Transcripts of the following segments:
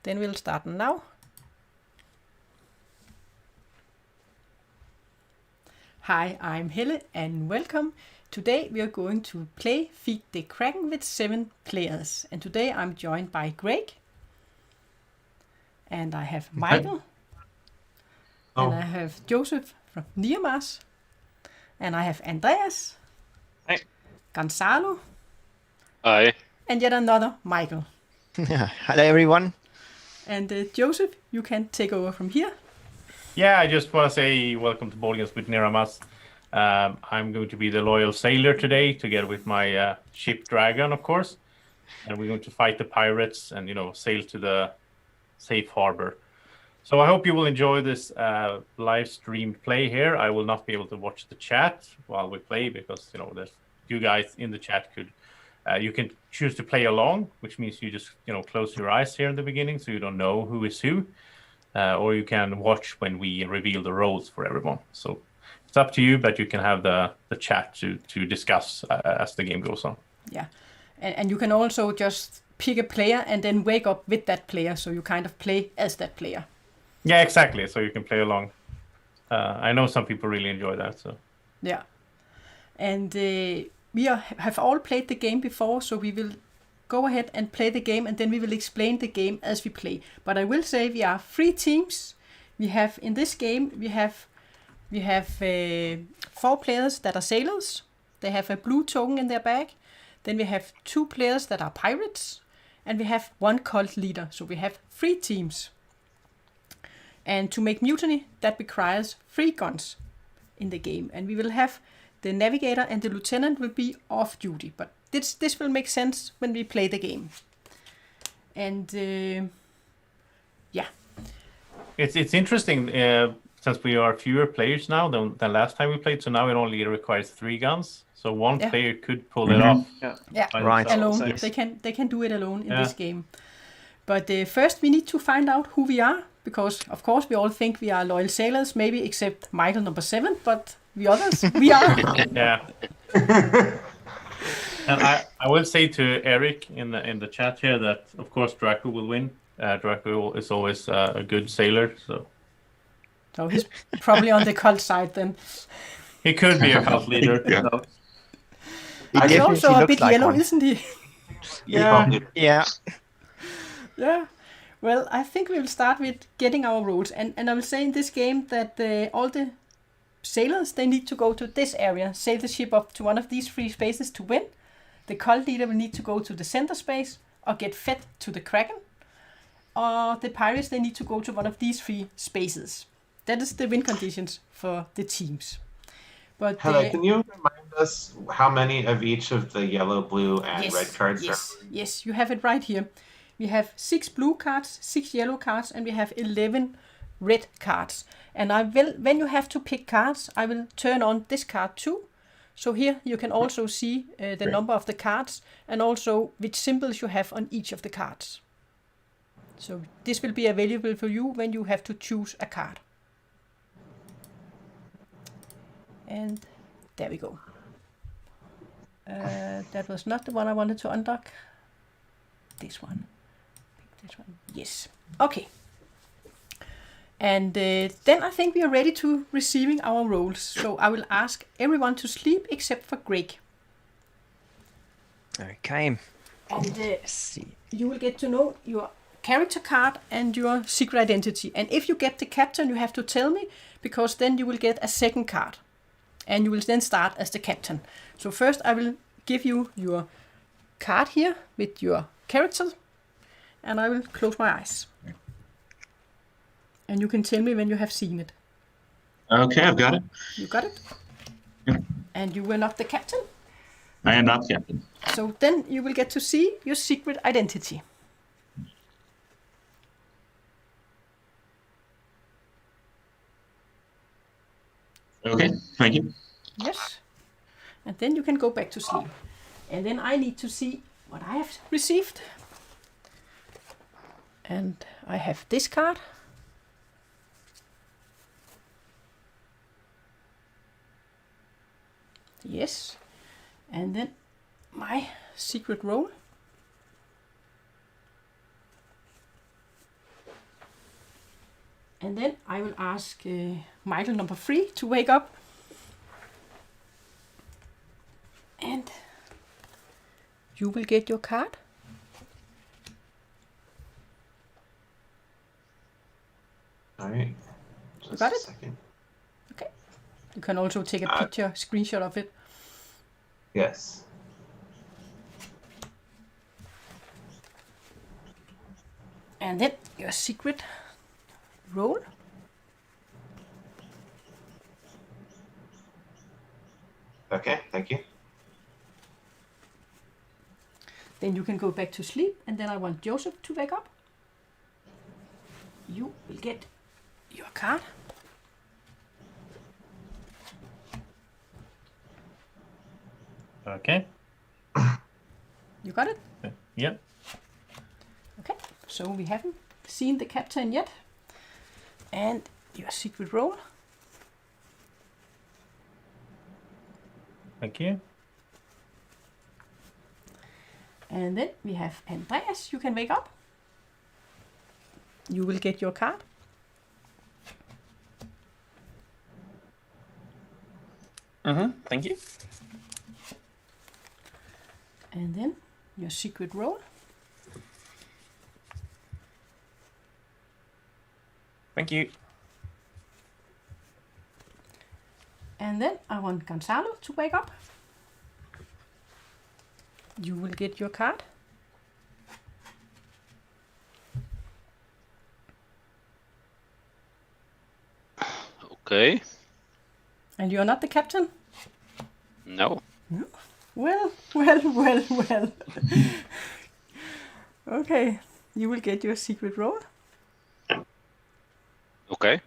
Then we'll start now. Hi, I'm Helle and welcome. Today we are going to play Feed the Kraken with 7 players. And today I'm joined by Greg. And I have Maikel. And I have Josef from Niramas. And I have Andreas. Hi. Gonzalo. Hi. And yet another Maikel. Hello everyone. And Josef, you can take over from here. Yeah, I just want to say welcome to Boardgames with Niramas. I'm going to be the loyal sailor today, together with my ship Dragon, of course. And we're going to fight the pirates and, sail to the safe harbor. So I hope you will enjoy this live streamed play here. I will not be able to watch the chat while we play because, there's you guys in the chat could... you can choose to play along, which means you just, close your eyes here in the beginning so you don't know who is who. Or you can watch when we reveal the roles for everyone. So it's up to you, but you can have the chat to discuss as the game goes on. Yeah, and you can also just pick a player and then wake up with that player, so you kind of play as that player. Yeah, exactly. So you can play along. I know some people really enjoy that. So yeah, and we have all played the game before, so we will go ahead and play the game, and then we will explain the game as we play. But I will say we are 3 teams. We have in this game we have 4 players that are sailors. They have a blue token in their bag. Then we have 2 players that are pirates, and we have 1 cult leader. So we have 3 teams. And to make mutiny, that requires 3 guns in the game, and we will have the navigator and the lieutenant will be off duty, but this will make sense when we play the game. And yeah, it's interesting since we are fewer players now than last time we played. So now it only requires 3 guns. So one player could pull it off. Yeah, right. Alone. Yes. They can do it alone in this game. But first we need to find out who we are, because of course we all think we are loyal sailors, maybe except Maikel number 7, but the others, we are. Yeah. And I will say to Eric in the chat here that of course Draco will win. Draco is always a good sailor, so he's probably on the cult side then. He could be a cult leader. He's also a bit yellow, one. Isn't he? Yeah. Yeah. Well, I think we will start with getting our roles, and I will say in this game that all the sailors, they need to go to this area, sail the ship up to one of these 3 spaces to win. The cult leader will need to go to the center space or get fed to the Kraken. Or the pirates, they need to go to one of these 3 spaces. That is the win conditions for the teams. But Helle, can you remind us how many of each of the yellow, blue, and red cards are? Yes, you have it right here. We have 6 blue cards, 6 yellow cards, and we have 11 red cards. And when you have to pick cards, I will turn on this card too. So here you can also see the number of the cards and also which symbols you have on each of the cards. So this will be available for you when you have to choose a card. And there we go. That was not the one I wanted to unlock. This one. Pick this one. Yes. Okay. And then I think we are ready to receiving our roles. So I will ask everyone to sleep except for Greg. Okay. And you will get to know your character card and your secret identity. And if you get the captain, you have to tell me, because then you will get a second card. And you will then start as the captain. So first I will give you your card here with your character. And I will close my eyes. And you can tell me when you have seen it. Okay, I've got it. You got it? Yep. And you were not the captain? I am not the captain. So then you will get to see your secret identity. Okay, thank you. Yes. And then you can go back to sleep. And then I need to see what I have received. And I have this card. Yes. And then my secret role. And then I will ask Maikel number 3 to wake up. And you will get your card. All right. Just got a it? second. Okay. You can also take a picture, screenshot of it. Yes. And then your secret roll. Okay, thank you. Then you can go back to sleep, and then I want Josef to wake up. You will get your card. Okay. You got it? Yep. Okay, so we haven't seen the captain yet. And your secret roll. Thank you. And then we have Andreas. You can wake up. You will get your card. Thank you. And then your secret roll. Thank you. And then I want Gonzalo to wake up. You will get your card. Okay. And you're not the captain? No. Well, well, well, well. Okay, you will get your secret roll. Okay.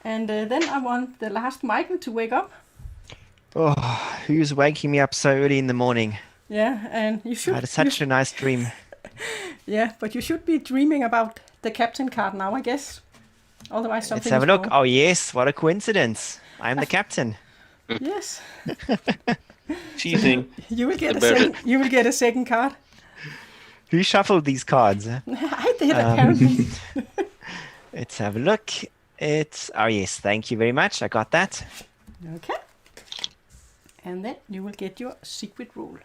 And then I want the last Maikel to wake up. Oh, who's waking me up so early in the morning? Yeah, and you I should. had such a nice dream. Yeah, but you should be dreaming about the captain card now, I guess. Otherwise, something. Let's have a is look. wrong. Oh yes, what a coincidence. I'm the captain. Yes, Cheating. you will get a better. second. You will get a second card. Who shuffled these cards? I did apparently. Let's have a look. Oh yes, thank you very much. I got that. Okay. And then you will get your secret roll.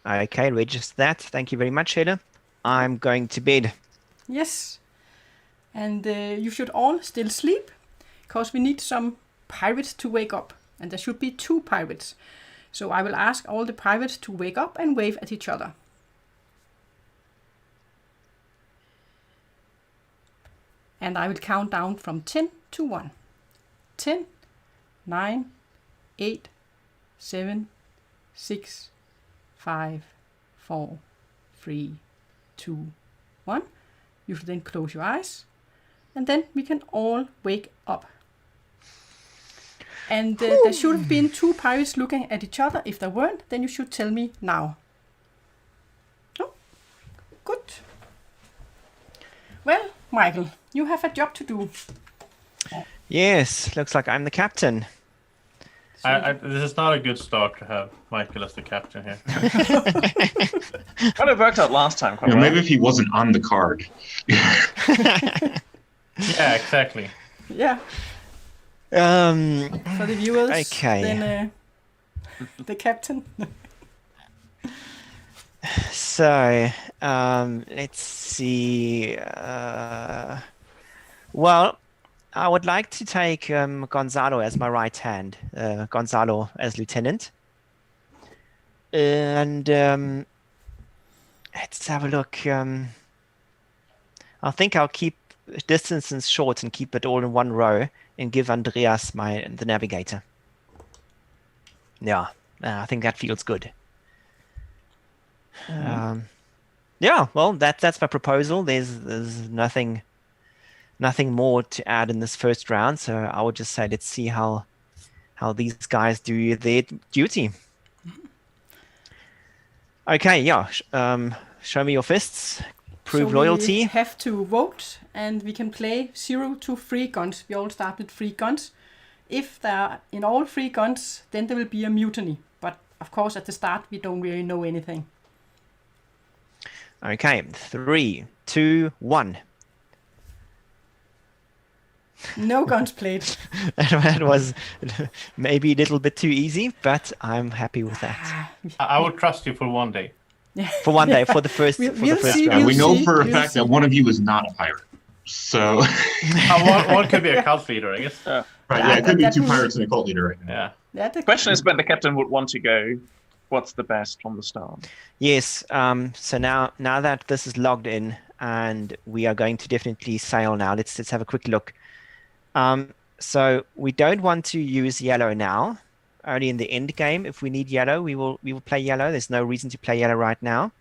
Okay, register that. Thank you very much, Helle. I'm going to bed. Yes. And you should all still sleep, because we need some pirates to wake up. And there should be 2 pirates. So I will ask all the pirates to wake up and wave at each other. And I will count down from 10 to 1. 10, 9, 8, 7, 6, 5, 4, 3, 2, 1. You should then close your eyes. And then we can all wake up. And there should have been 2 pirates looking at each other. If there weren't, then you should tell me now. Oh, good. Well, Maikel, you have a job to do. Yes, looks like I'm the captain. This is not a good start to have Maikel as the captain here. Kind of worked out last time quite You know, well. maybe if he wasn't on the card. Yeah, exactly. Yeah, for the viewers. Okay. Then the captain. So, let's see. Well, I would like to take Gonzalo as my right hand, Gonzalo as lieutenant. And let's have a look. I think I'll keep distances short and keep it all in one row and give Andreas the navigator. Yeah, I think that feels good. Yeah, well, that's my proposal. There's nothing more to add in this first round, so I would just say let's see how these guys do their duty. Okay, yeah. Show me your fists. Prove So loyalty. we have to vote, and we can play 0 to 3 guns. We all start with 3 guns. If there are in all 3 guns, then there will be a mutiny. But of course, at the start, we don't really know anything. Okay, 3, 2, 1. No guns played. That was maybe a little bit too easy, but I'm happy with that. I will trust you for one day. For one day, for the first, We'll see, round. And we know see, for a we'll fact see. that one of you is not a pirate. So, One could be a cult leader, I guess. right, yeah, it could be that 2 will- pirates and a cult leader right now. Yeah. Yeah, the Question is when the captain would want to go. What's the best from the start? Yes. So now that this is logged in, and we are going to definitely sail now. Let's have a quick look. So we don't want to use yellow now. Only in the end game. If we need yellow, we will play yellow. There's no reason to play yellow right now.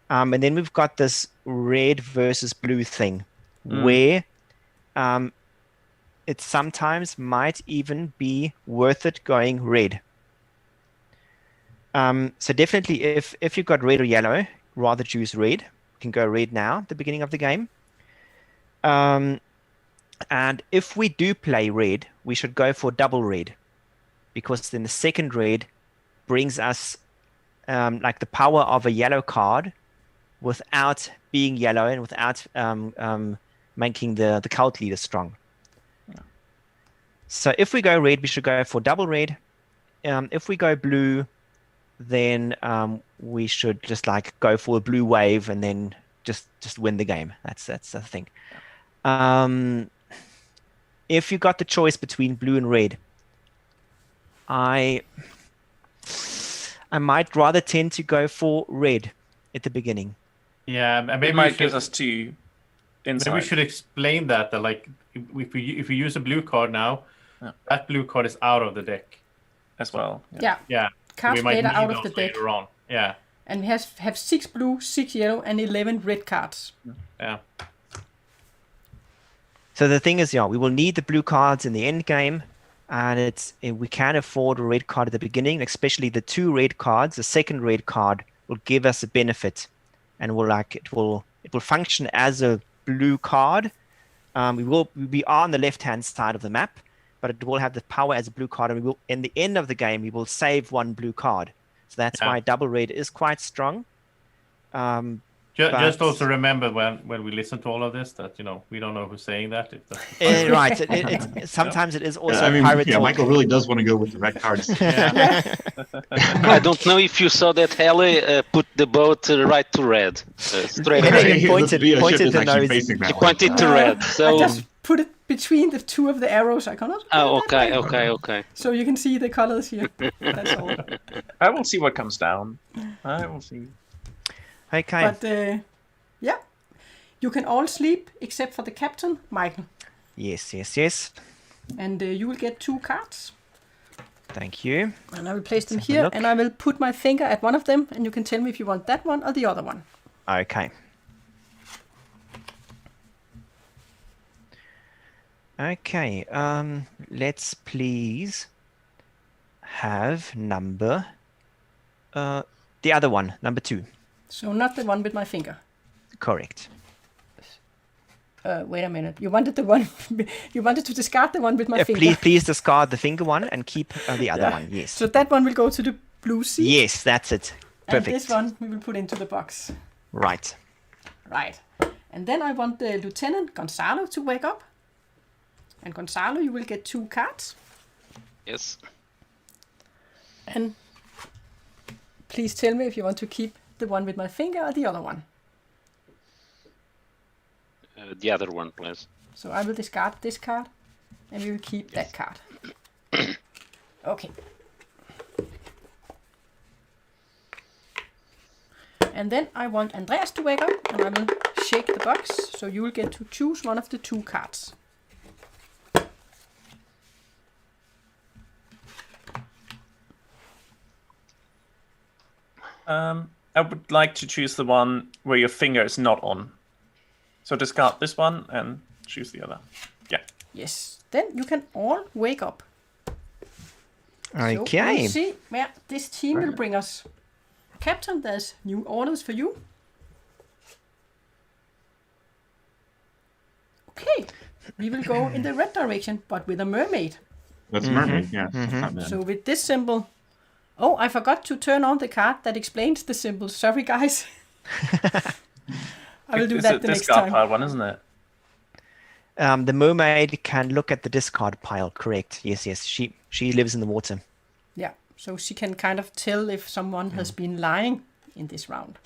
And then we've got this red versus blue thing, where it sometimes might even be worth it going red. So definitely, if you've got red or yellow, rather choose red. You can go red now at the beginning of the game. And if we do play red, we should go for double red, because then the second red brings us like the power of a yellow card without being yellow and without making the cult leader strong. So if we go red, we should go for double red. If we go blue, then we should just like go for a blue wave and then just win the game. That's the thing. If you got the choice between blue and red, I might rather tend to go for red at the beginning. Yeah, and It maybe might give us 2 insight. Maybe we should explain that like if we use a blue card now, that blue card is out of the deck as well. Yeah. Yeah. Cards we might played are need out of the those deck. later on. Yeah. And we have 6 blue, 6 yellow, and 11 red cards. Yeah. So the thing is, we will need the blue cards in the end game, and we can afford a red card at the beginning, especially the 2 red cards. The second red card will give us a benefit, and it will function as a blue card. We are on the left-hand side of the map, but it will have the power as a blue card, and we will, in the end of the game, we will save 1 blue card. So that's why double red is quite strong. Just also remember when we listen to all of this that we don't know who's saying that. Right. Sometimes it is also pirate talk. Michael really does want to go with the red cards. I don't know if you saw that Helle put the boat right to red. Straight Helle away. even pointed the nose. He pointed to red. So I just put it between the 2 of the arrows. I cannot. okay. So you can see the colors here. That's all. I will see what comes down. I will see. Okay. But yeah, you can all sleep except for the captain, Michael. Yes. And you will get 2 cards. Thank you. And I will place them Let's have a here, look. and I will put my finger at one of them, and you can tell me if you want that one or the other one. Okay. Okay. Let's please have number the other one, number 2. So not the one with my finger. Correct. Wait a minute. You wanted the one. You wanted to discard the one with my finger. Please discard the finger one and keep the other one. Yes. So that one will go to the blue sea. Yes, that's it. Perfect. And this one we will put into the box. Right. Right. And then I want the Lieutenant Gonzalo to wake up. And Gonzalo, you will get 2 cards. yes. And please tell me if you want to keep the one with my finger or the other one. The other one, please. So I will discard this card, and we will keep that card. Okay. And then I want Andreas to wake up, and I will shake the box, so you will get to choose one of the 2 cards. I would like to choose the one where your finger is not on. So discard this one and choose the other. Yeah. Yes. Then you can all wake up. So Okay. we'll see where this team will bring us. Captain, there's new orders for you. Okay. We will go in the red direction, but with a mermaid. That's mermaid. Yeah. Mhm. Not bad. So with this symbol, oh, I forgot to turn on the card that explains the symbol. Sorry, guys. I will do It's that a the next discard time. pile one, isn't it? The mermaid can look at the discard pile. Correct. Yes. She lives in the water. Yeah, so she can kind of tell if someone has been lying in this round.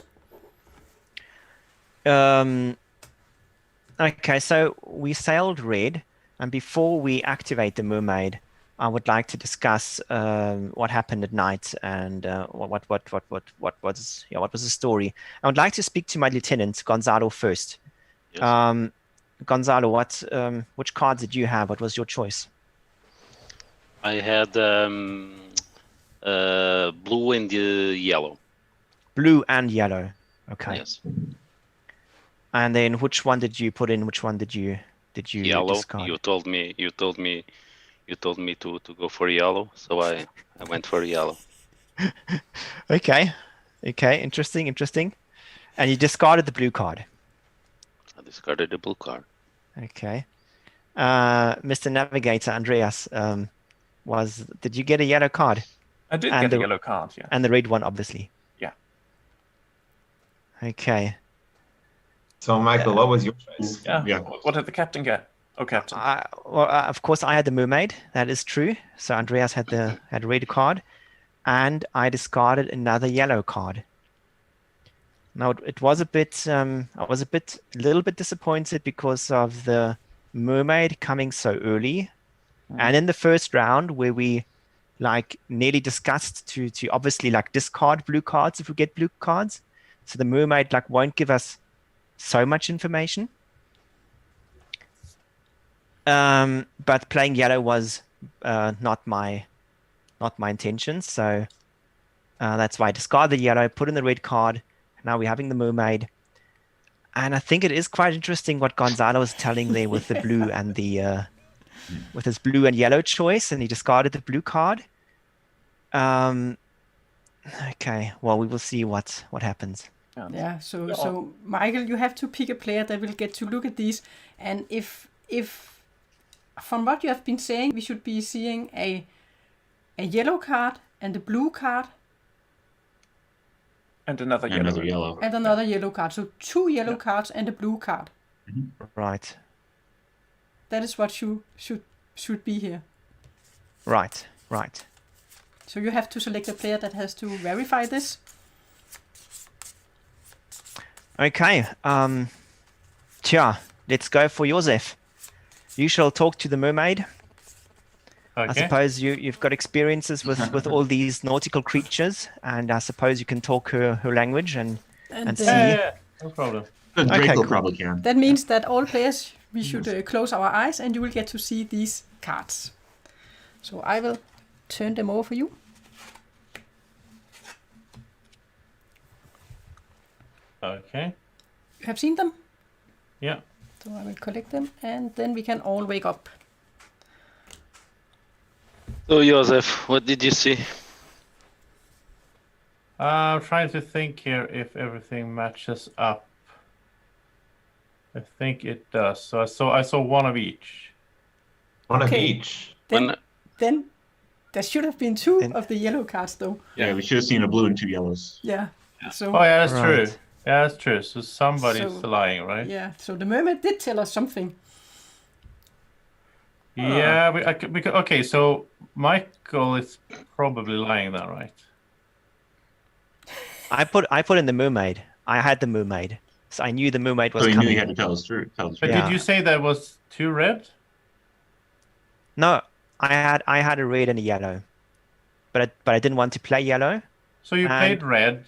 Okay, so we sailed red, and before we activate the mermaid, I would like to discuss what happened at night and what was the story. I would like to speak to my lieutenant Gonzalo first. Yes. Gonzalo, which cards did you have? What was your choice? I had blue and yellow. Blue and yellow. Okay. Yes. And then which one did you put in? Which one did you Yellow. discard? You told me to go for yellow, so I went for yellow. Okay. Interesting. And you discarded the blue card. I discarded the blue card. Okay. Mr. Navigator, Andreas, did you get a yellow card? I did And get the- a yellow card, yeah. And the red one, obviously. Yeah. Okay. So, Michael, what was your choice? Yeah. Yeah. What did the captain get? Oh, captain. Of course, I had the mermaid. That is true. So Andreas had a red card, and I discarded another yellow card. Now it was a bit. I was a little bit disappointed because of the mermaid coming so early, and in the first round where we nearly discussed to obviously discard blue cards if we get blue cards. So the mermaid won't give us so much information. But playing yellow was not my intention. So that's why I discarded the yellow, put in the red card. Now we're having the mermaid. And I think it is quite interesting what Gonzalo was telling there with the blue and the with his blue and yellow choice, and he discarded the blue card. Okay, well, we will see what happens. Yeah, so Michael, you have to pick a player that will get to look at these, and if from what you have been saying, we should be seeing a yellow card and a blue card And another And yellow. another yellow. and another yellow card. So 2 yellow cards and a blue card. Right, That is what you should be here. right. So you have to select a player that has to verify this. Okay, let's go for Josef. You shall talk to the mermaid. I Okay. suppose you've got experiences with all these nautical creatures, and I suppose you can talk her language and see. Yeah, no problem. Draco cool. probably can. That means that all players, we should close our eyes and you will get to see these cards. So I will turn them over for you. Okay. You have seen them? Yeah. So I will collect them and then we can all wake up. So, Josef, what did you see? I'm trying to think here if everything matches up. I think it does. So I saw one of each. One of Okay. each. Then there should have been 2 Then- of the yellow cards though. Yeah, we should have seen a blue and 2 yellows. Yeah. So Oh yeah, that's Right. true. Yeah, that's true. So somebody's So- lying, right? yeah. So the mermaid did tell us something. Yeah. Okay. So Michael is probably lying then, right? I put in the mermaid. I had the mermaid, so I knew the mermaid was So he knew coming. he had to tell us true. But Yeah. did you say that was 2 red? No, I had a red and a yellow, but I didn't want to play yellow. So you And played red.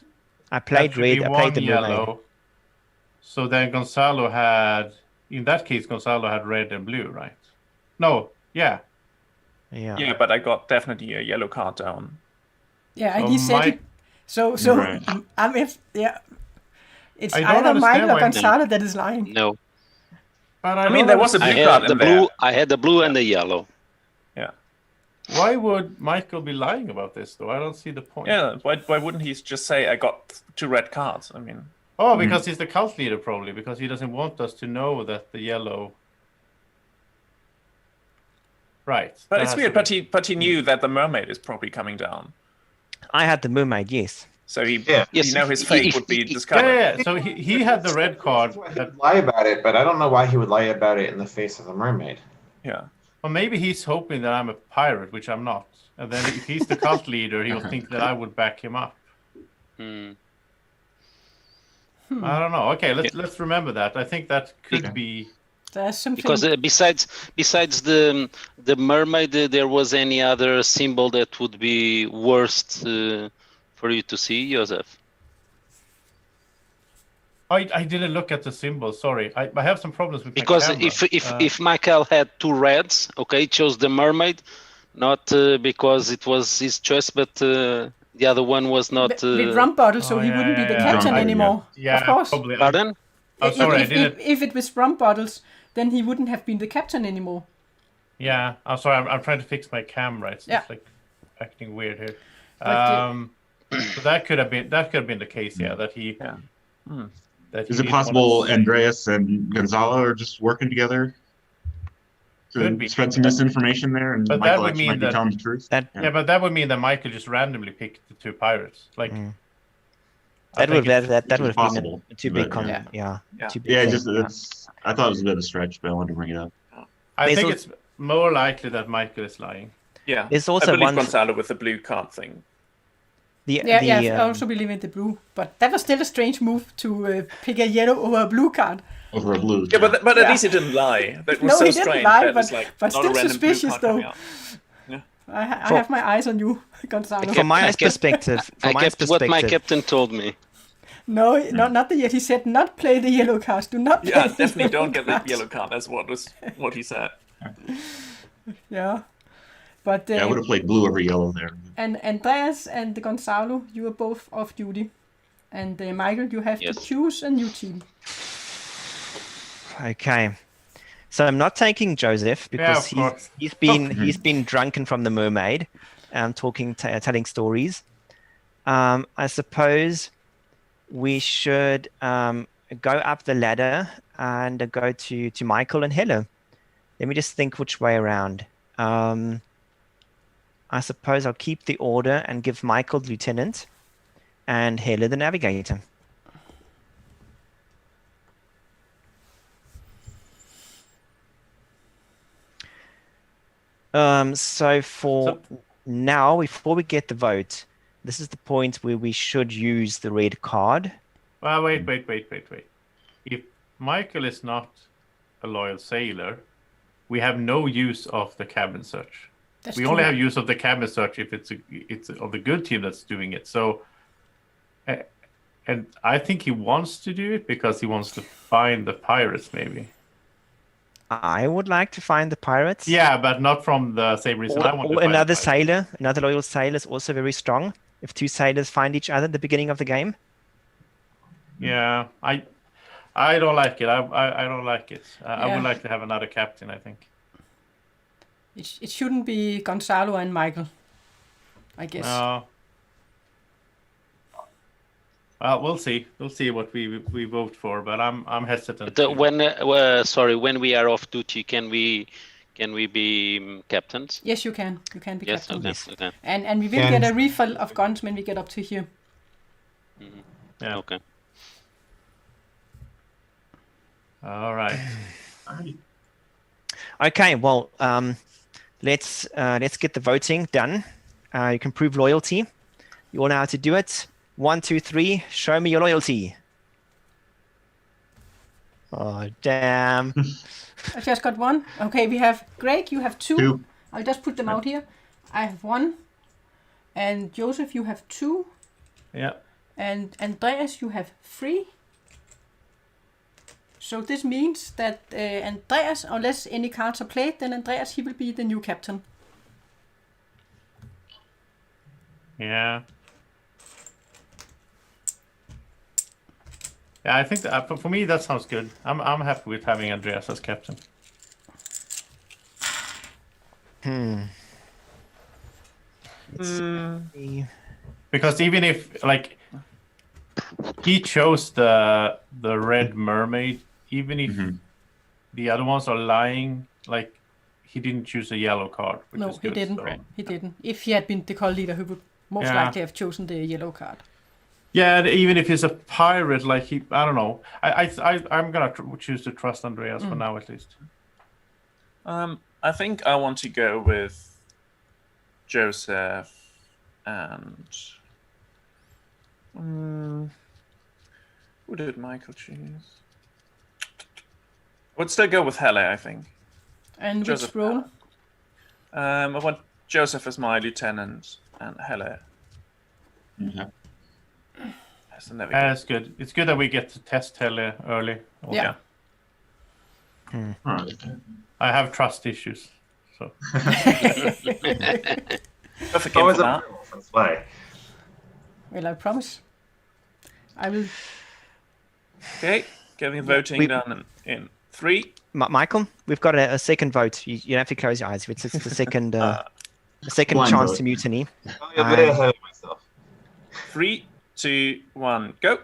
I played That should be red. I played the one mermaid. yellow. So then Gonzalo had, in that case, Gonzalo had red and blue, right? No, yeah. Yeah. Yeah, but I got definitely a yellow card down. Yeah, and So he said Mike- it. So Right. it's I don't either understand Michael or why- Gonzalo that is lying. No, But I mean, there was a I blue card had the in there. blue. I had the blue and the yellow. Why would Michael be lying about this, though? I don't see the point. Yeah, why wouldn't he just say I got 2 red cards? I mean, Oh, because he's the cult leader, probably, because he doesn't want us to know that the yellow. Right. But that it's has weird. to be- But he knew that the mermaid is probably coming down, I had the mermaid, yes. so he Yeah. you Yes, know his fate would be Yeah, discovered. yeah, yeah. So he had the red card. He would lie about it, but I don't know why he would lie about it in the face of the mermaid. Yeah. Well, maybe he's hoping that I'm a pirate, which I'm not. And then if he's the cult leader, he'll think that I would back him up. Hmm. I don't know. Okay, let's remember that. I think that could be. There's something. Because besides the mermaid, there was any other symbol that would be worst for you to see, Josef? I didn't look at the symbol. Sorry, I have some problems with Because my camera. if Maikel had two reds, okay, he chose the mermaid, not because it was his choice, but the other one was not. with rum bottle, so Oh, he yeah, wouldn't be the yeah, yeah. captain Rum, anymore. yeah, of course. probably. Pardon? Oh, sorry, I didn't. If it was rum bottles, then he wouldn't have been the captain anymore. Yeah, I'm sorry. I'm trying to fix my camera. It's Yeah. just like acting weird here. But, So that could have been the case. Yeah, that he. Yeah. That Is he it didn't possible wanna- Andreas and Gonzalo are just working together Could be. to spread some misinformation there, and But that Michael would actually mean might be that- telling the truth? That Yeah, but that would mean that Michael just randomly picked the two pirates. Like I that would think that Which would is have possible, been a too big but, yeah. Yeah. Too big Yeah, thing, just it's. I thought it was a bit of a stretch, but I wanted to bring it up. I There's think al- it's more likely that Michael is lying. Yeah. There's I also believe one- Gonzalo with the blue card thing. Yeah, I also believe in the blue, but that was still a strange move to pick a yellow over a blue card. Over a blue. Yeah, but at Yeah. least he didn't lie. That was No, so he didn't strange. lie, that but- it's like but not still a random blue suspicious, card though. coming out. I For- have my eyes on you, Gonzalo. From my I kept- perspective, I from my kept what my perspective, captain told me. No, not the yet. He said not play the yellow cards. Do not play Yeah, the definitely yellow don't get that cards. yellow card. That's what he said. Yeah. But Yeah, I would have played blue over yellow there. and Andreas and Gonzalo, you are both off duty. And Michael, you have to Yes. choose a new team. Okay. So I'm not taking Joseph because of course. he's been drunken from the mermaid, telling stories. I suppose we should go up the ladder and go to Michael and Helle. Let me just think which way around. I suppose I'll keep the order and give Michael the lieutenant and Helle the navigator. So for now, before we get the vote, this is the point where we should use the red card. Well, wait. If Michael is not a loyal sailor, we have no use of the cabin search. That's We true. only have use of the cabin search if it's of the good team that's doing it. So, and I think he wants to do it because he wants to find the pirates, maybe. I would like to find the pirates. Yeah, but not from the same reason I want to Or find another the pirates. sailor, another loyal sailor is also very strong. If two sailors find each other at the beginning of the game. Yeah, I don't like it. I don't like it. I Yeah. would like to have another captain, I think. It shouldn't be Gonzalo and Michael, I guess. No. Well, we'll see. We'll see what we vote for, but I'm hesitant. But, when we are off duty, can we be captains? Yes, you can. You can be Yes. captain. Okay. Okay. And we will And- get a refill of guns when we get up to here. Yeah. Okay. All right. Okay, well, let's get the voting done. You can prove loyalty. You all know how to do it. 1, 2, 3. Show me your loyalty. Oh damn! I just got one. Okay, we have Greg, you have two. 2. I'll just put them out here. I have one. And Joseph, you have 2. Yeah. And Andreas, you have 3. So this means that Andreas, unless any cards are played, then Andreas, he will be the new captain. Yeah. Yeah, I think that, for me that sounds good. I'm happy with having Andreas as captain. Because even if like he chose the red mermaid, even if the other ones are lying, like he didn't choose a yellow card. Which No, is he good, didn't. so- He didn't. If he had been the call leader, he would most Yeah. likely have chosen the yellow card. Yeah, and even if he's a pirate, like I don't know. I'm gonna choose to trust Andreas for now at least. I think I want to go with Josef and who did Maikel choose? I would still go with Helle, I think. And Josef. which role? I want Josef as my lieutenant and Helle Yeah. as the navigator. That's good. It's good that we get to test Helle early. Also. Yeah. All right. I have trust issues. So Perfect game Always for a that. werewolf. That's why. Well, I promise. I will. Okay, getting voting We- done in 3. Michael, we've got a second vote. You don't have to close your eyes. It's the second Blind chance vote. to mutiny. Oh, yeah, way ahead of myself. 3, 2, 1, go.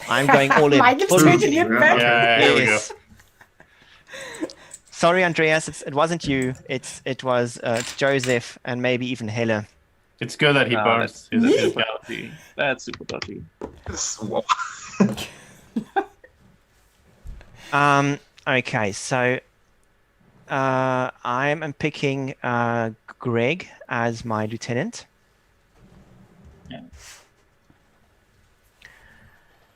I'm going all in. Maikel's Full- taking it back. yeah, here we go. Yes. Sorry, Andreas, it wasn't you. It was Josef and maybe even Helle. It's good that he No, burns. that's his super gal. dodgy. That's super dodgy. Whoa. Okay, so I am picking Greg as my lieutenant. Yeah.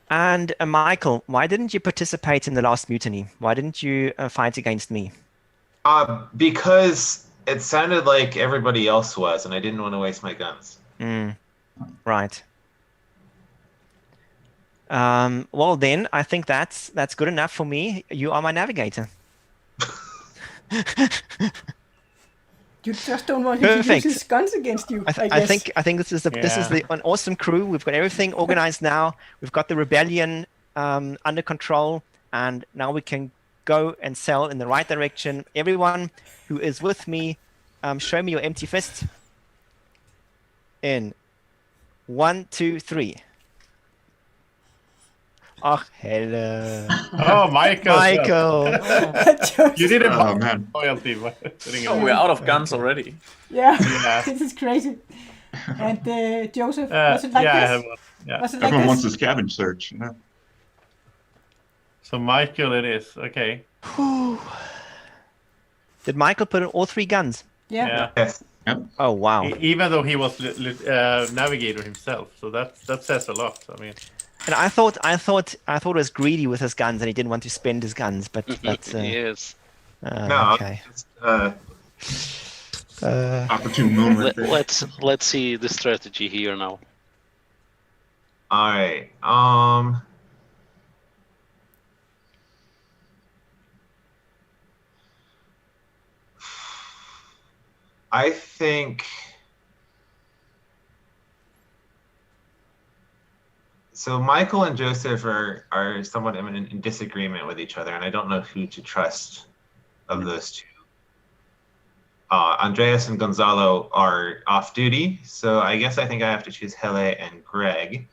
And Michael, why didn't you participate in the last mutiny? Why didn't you fight against me? Because it sounded like everybody else was, and I didn't want to waste my guns. Right. Well, then I think that's good enough for me. You are my navigator. You just don't want him to Perfect. use his guns against you. I I guess. think this is an awesome crew. We've got everything organized now. We've got the rebellion under control, and now we can go and sail in the right direction. Everyone who is with me, show me your empty fist. In 1, 2, 3. Oh, hello, Oh, Michael. Michael. You didn't Oh man. loyalty. by putting it Oh, on. we're out of guns already. Yeah, Yeah. this is crazy. And Joseph, was it like yeah, I this? have one. Yeah. Was it like Everyone wants this? to scavenge search. Yeah. So Michael, it is okay. Did Michael put in all 3 guns? Yeah. Yeah. Yes. Oh wow! Even though he was navigator himself, so that says a lot. I mean, And I thought it was greedy with his guns, and he didn't want to spend his guns. But Yes. No. okay. It's, Opportune moment. Let's see the strategy here now. all right. I think so. Michael and Joseph are somewhat in disagreement with each other, and I don't know who to trust of those two. Andreas and Gonzalo are off duty, so I guess I think I have to choose Helle and Greg.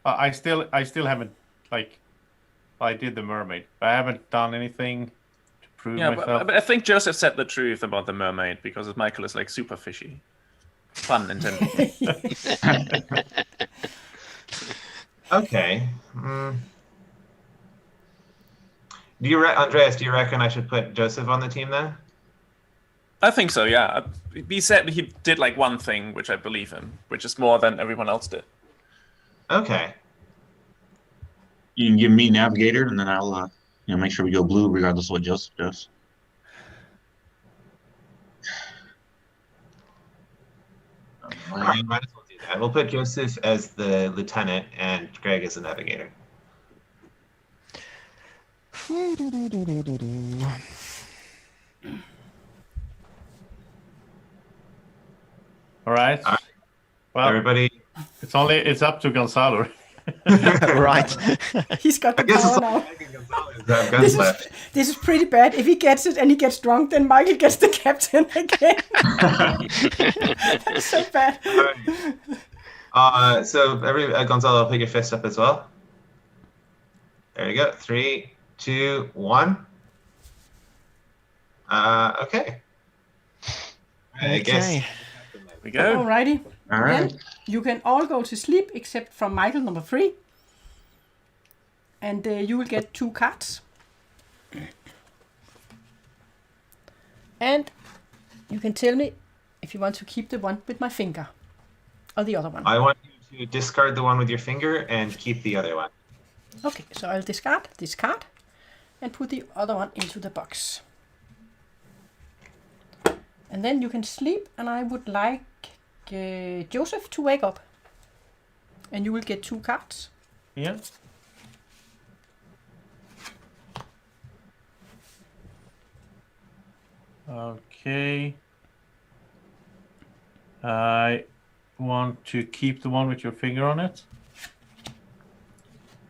I still haven't I did the mermaid, but I haven't done anything to prove Yeah, myself. but I think Joseph said the truth about the mermaid because Michael is like super fishy. Pun intended. Okay. Andreas, do you reckon I should put Joseph on the team then? I think so, yeah. He said he did like one thing, which I believe him, which is more than everyone else did. Okay. You can give me navigator, and then I'll make sure we go blue regardless of what Joseph does. All right, might as well do that. We'll put Joseph as the lieutenant and Greg as the navigator. All right. All right. Well, Everybody. it's up to Gonzalo. Right. He's got the I guess power it's now. all Greg and Gonzalo who have guns left. This is pretty bad. If he gets it and he gets drunk, then Michael gets the captain again. That's so bad. So Gonzalo, pick your fist up as well. There you go. 3, 2, 1. Okay. I guess. Okay. We go. Alrighty. All right. Then you can all go to sleep except from Maikel number 3. And you will get 2 cards. And you can tell me if you want to keep the one with my finger or the other one. I want you to discard the one with your finger and keep the other one. Okay, so I'll discard this card and put the other one into the box. And then you can sleep, and I would like Joseph to wake up. And you will get 2 cards. Yeah. Okay. I want to keep the one with your finger on it.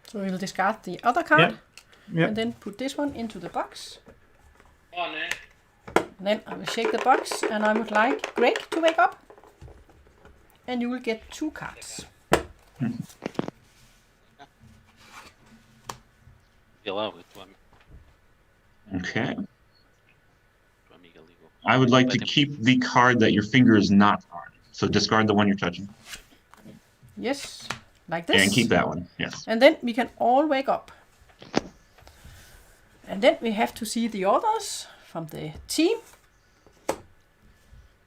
So we'll discard the other card. Yeah. Yeah. And then put this one into the box. And then I will shake the box, and I would like Greg to wake up. And you will get 2 cards. Okay. I would like to keep the card that your finger is not on. So discard the one you're touching. Yes, like this. And keep that one. Yes. And then we can all wake up. And then we have to see the others from the team.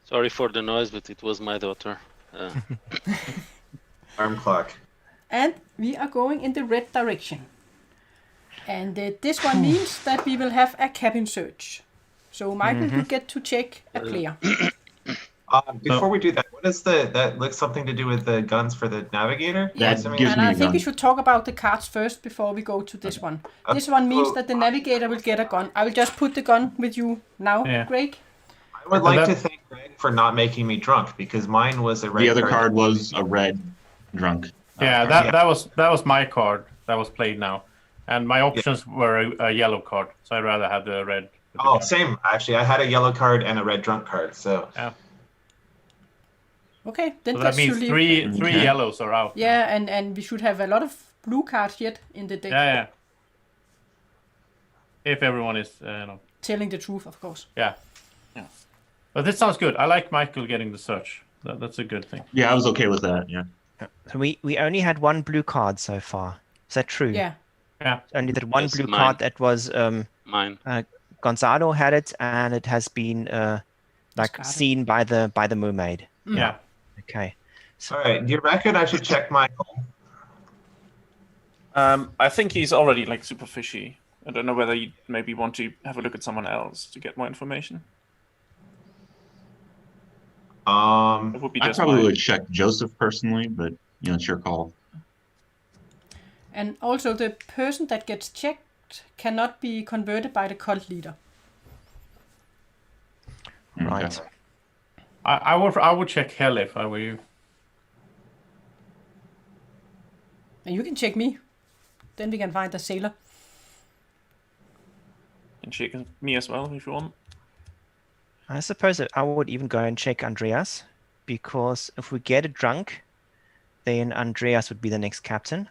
Sorry for the noise, but it was my daughter. Alarm clock. And we are going in the red direction. And this one means that we will have a cabin search. So Maikel, you get to check a player. Before we do that, what is that looks something to do with the guns for the navigator? That Assuming- gives And me I a think we gun. should talk about the cards first before we go to this one. This one means that the navigator will get a gun. I will just put the gun with you now, Yeah. Greg. I would like to thank Greg for not making me drunk because mine was a red The other card was a red drunk. Yeah, card. that was my card that was played now, and my options were a yellow card, so I'd rather have the red. Oh, same. Actually, I had a yellow card and a red drunk card. So Yeah. Okay, then So that means should three Okay. yellows are out. Yeah, and we should have a lot of blue cards yet in the deck. Yeah. If everyone is, Telling the truth, of course. yeah. But this sounds good. I like Maikel getting the search. That's a good thing. Yeah, I was okay with that. Yeah. So we only had 1 blue card so far. Is that true? Yeah. Yeah. Only that 1 Yes, blue mine. card that was Mine. Gonzalo had it, and it has been Discarded. seen by the mermaid. Yeah. Okay. all right, do you reckon I should check Michael? I think he's already like super fishy. I don't know whether you maybe want to have a look at someone else to get more information. It would be I just probably my- would check Joseph personally, but it's your call. And also the person that gets checked cannot be converted by the cult leader. Right. Okay. I would check Helle if I were you. And you can check me. Then we can find the sailor. and check me as well if you want. I suppose that I would even go and check Andreas, because if we get a drunk, then Andreas would be the next captain,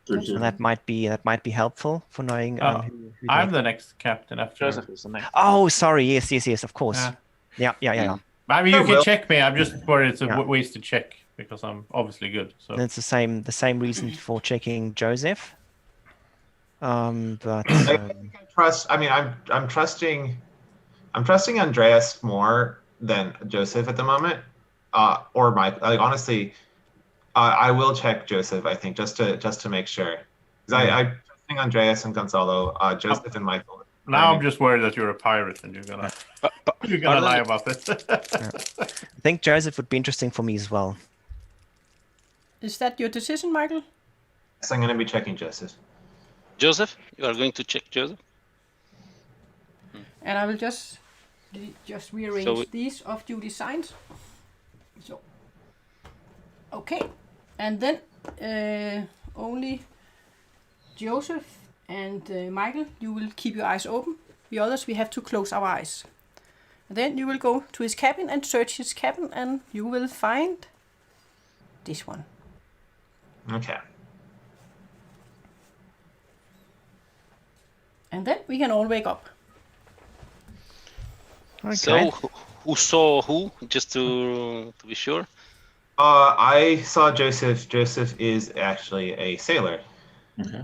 and that might be helpful for knowing. Who I'm the next captain after. Joseph is the next. Oh, sorry. Yes. Of course. Yeah. Yeah. I mean, you can Well- check me. I'm just worried it's a Yeah. wasted check because I'm obviously good. So And it's the same reason for checking Joseph. But I'm trusting Andreas more than Joseph at the moment. Or Mike. Like honestly, I will check Joseph. I think just to make sure, because I'm trusting Andreas and Gonzalo, Joseph and Michael. now I'm just worried that you're a pirate and you're gonna lie about this. I think Joseph would be interesting for me as well. Is that your decision, Michael? So I'm going to be checking Joseph. Joseph, you are going to check Joseph? And I will just rearrange So these off-duty signs. So, okay, and then only Joseph and Michael, you will keep your eyes open. The others, we have to close our eyes. And then you will go to his cabin and search his cabin, and you will find this one. Okay. And then we can all wake up. Okay. So, who saw who? Just to be sure. I saw Joseph. Joseph is actually a sailor, Okay.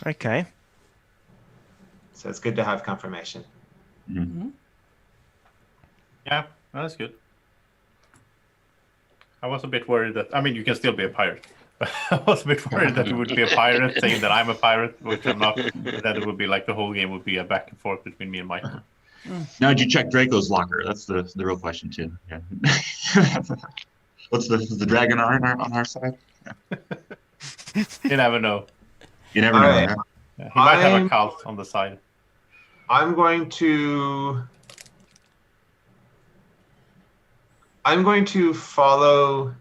Okay. so it's good to have confirmation. Yeah, that's good. I was a bit worried that, I mean, you can still be a pirate. But I was a bit worried that you would be a pirate saying that I'm a pirate, which I'm not. That it would be like the whole game would be a back and forth between me and Maikel. Now, did you check Draco's locker? That's the real question too. Yeah. What's the dragon on our side? You never know. You never All know. right. Huh? Yeah, he might have a I'm- cult on the side. I'm going to follow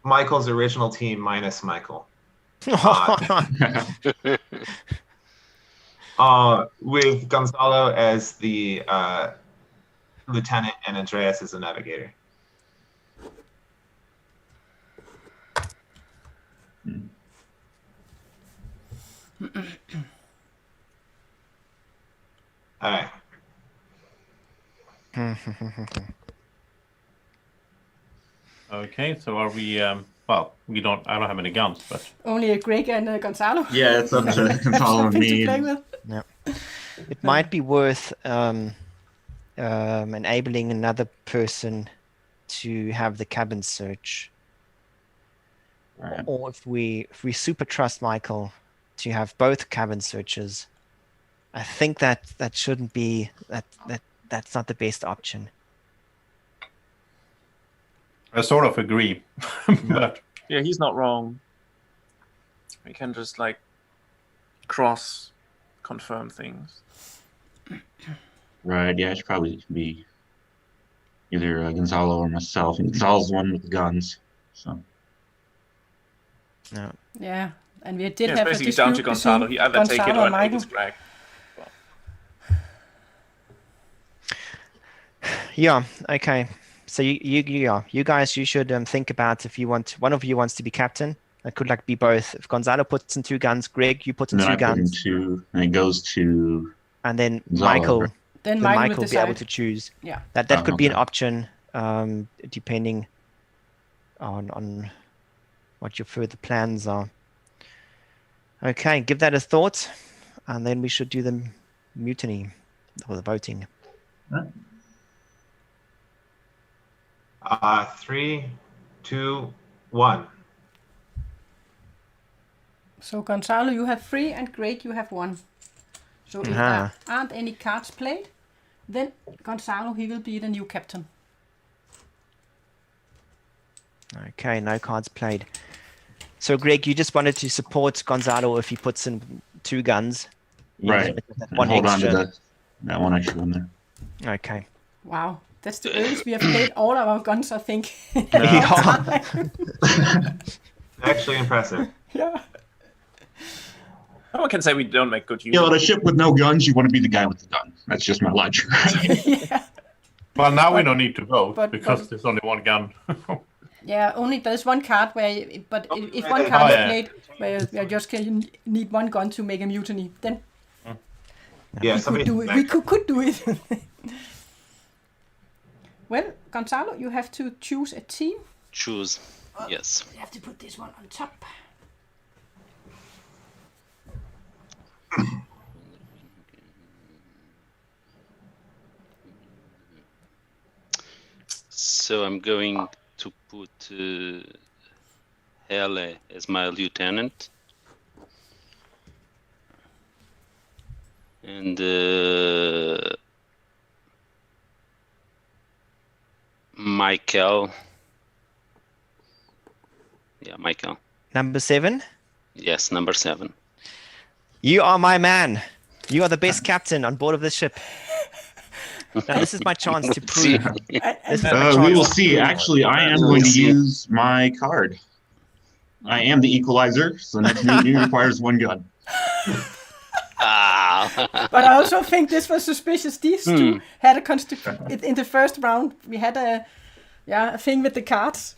Michael's original team minus Maikel. With Gonzalo as the lieutenant and Andreas as the navigator. All right. Okay, so are we? Well, we don't. I don't have any guns, but Only Greg and Gonzalo. Yeah, it's up to Gonzalo and Something me. to play with. It might be worth enabling another person to have the cabin search, Right. or if we super trust Maikel to have both cabin searches. I think that shouldn't be that's not the best option. I sort of agree. But Yeah, he's not wrong. We can just like cross confirm things. Right. Yeah, it should probably be either Gonzalo or myself. And Gonzalo's the one with the guns. So. No. Yeah, and we did Yeah, it's have a basically dispute down to Gonzalo. between He either take it Gonzalo or and take his Maikel. flag. Yeah. Okay. So you guys, you should think about if you want one of you wants to be captain. It could like be both. If Gonzalo puts in 2 guns, Greg, you put in And then 2 I put in guns, 2, and it goes to and then Gonzalo, Maikel. right? Then Then Maikel Maikel will will be able decide. to choose. Yeah. That Oh, could be an okay. option, depending on what your further plans are. Okay, give that a thought, and then we should do the mutiny or the voting. 3, 2, 1. So Gonzalo, you have 3, and Greg, you have 1. So if there aren't any cards played, then Gonzalo, he will be the new captain. Okay, no cards played. So Greg, you just wanted to support Gonzalo if he puts in 2 guns. You Right. just wanted that And one hold extra. on to that one extra one there. Okay. Wow, that's the earliest we have played all of our guns, I think. Yeah. Actually impressive. Yeah. No one can say we don't make good use. You know, of on a it. ship with no guns, you want to be the guy with the gun. That's just my logic. Yeah. well, now we don't need to vote but- because there's only one gun. Yeah, only there's one card where, but if one Oh, card is yeah. played, where you just can need 1 gun to make a mutiny, then Yeah, we could do it. We could do it. Well, Gonzalo, you have to choose a team. Choose. Yes. You have to put this one on top. So I'm going to put Helle as my lieutenant. And Maikel. Yeah, Maikel. Number 7. Yes, number 7. You are my man. You are the best captain on board of this ship. Now, this is my chance to prove. This is my we chance will to see. prove- Actually, I am going to use my card. I am the equalizer, so next mutiny requires 1 gun. Ah. But I also think this was suspicious. These two had a in the first round. We had a thing with the cards.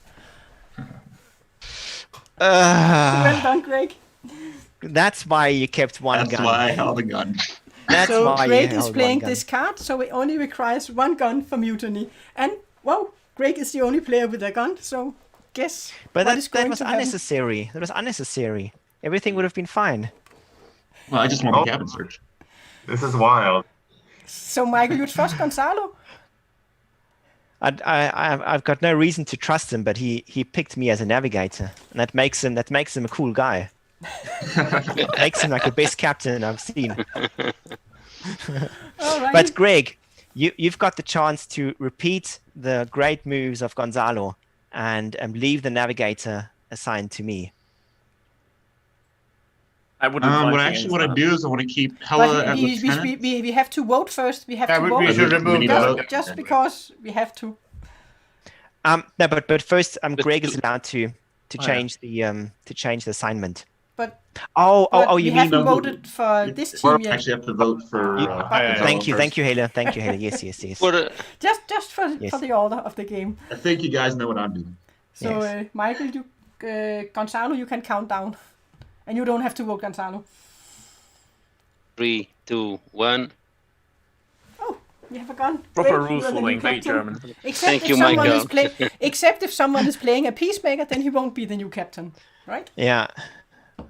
Well done, Greg. That's why you kept one That's gun. why I held a gun. That's So why Greg you is held playing one gun. this card, so it only requires one gun for mutiny. And, well, Greg is the only player with a gun, so guess But what is that going was to happen. unnecessary. That was unnecessary. Everything would have been fine. Well, I just want the cabin search. This is wild. So, Michael, you trust Gonzalo? I've got no reason to trust him, but he picked me as a navigator, and that makes him a cool guy. Makes him like the best captain I've seen. All right. But Greg, you've got the chance to repeat the great moves of Gonzalo and leave the navigator assigned to me. I wouldn't fight What against I that. do is I want to keep Helle But at lieutenant. we have to vote first. We have Yeah, to we vote. should We remove need to that. vote. Just because we have to. No, but first, Greg is to- allowed to yeah. change the assignment. But Oh, we you haven't mean? voted for this Or team yet. actually have to vote for. Thank you, first. Helle. Thank you, Helle. Yes. For, Just for Yes. for the order of the game. I think you guys know what I'm doing. So, Yes. Michael, you, Gonzalo, you can count down, and you don't have to vote Gonzalo. 3, 2, 1. Oh, you have a gun. Proper Great, rule you are the new following, great captain. German. Except Thank if you, someone Michael. except if someone is playing a peacemaker, then he won't be the new captain, right? Yeah,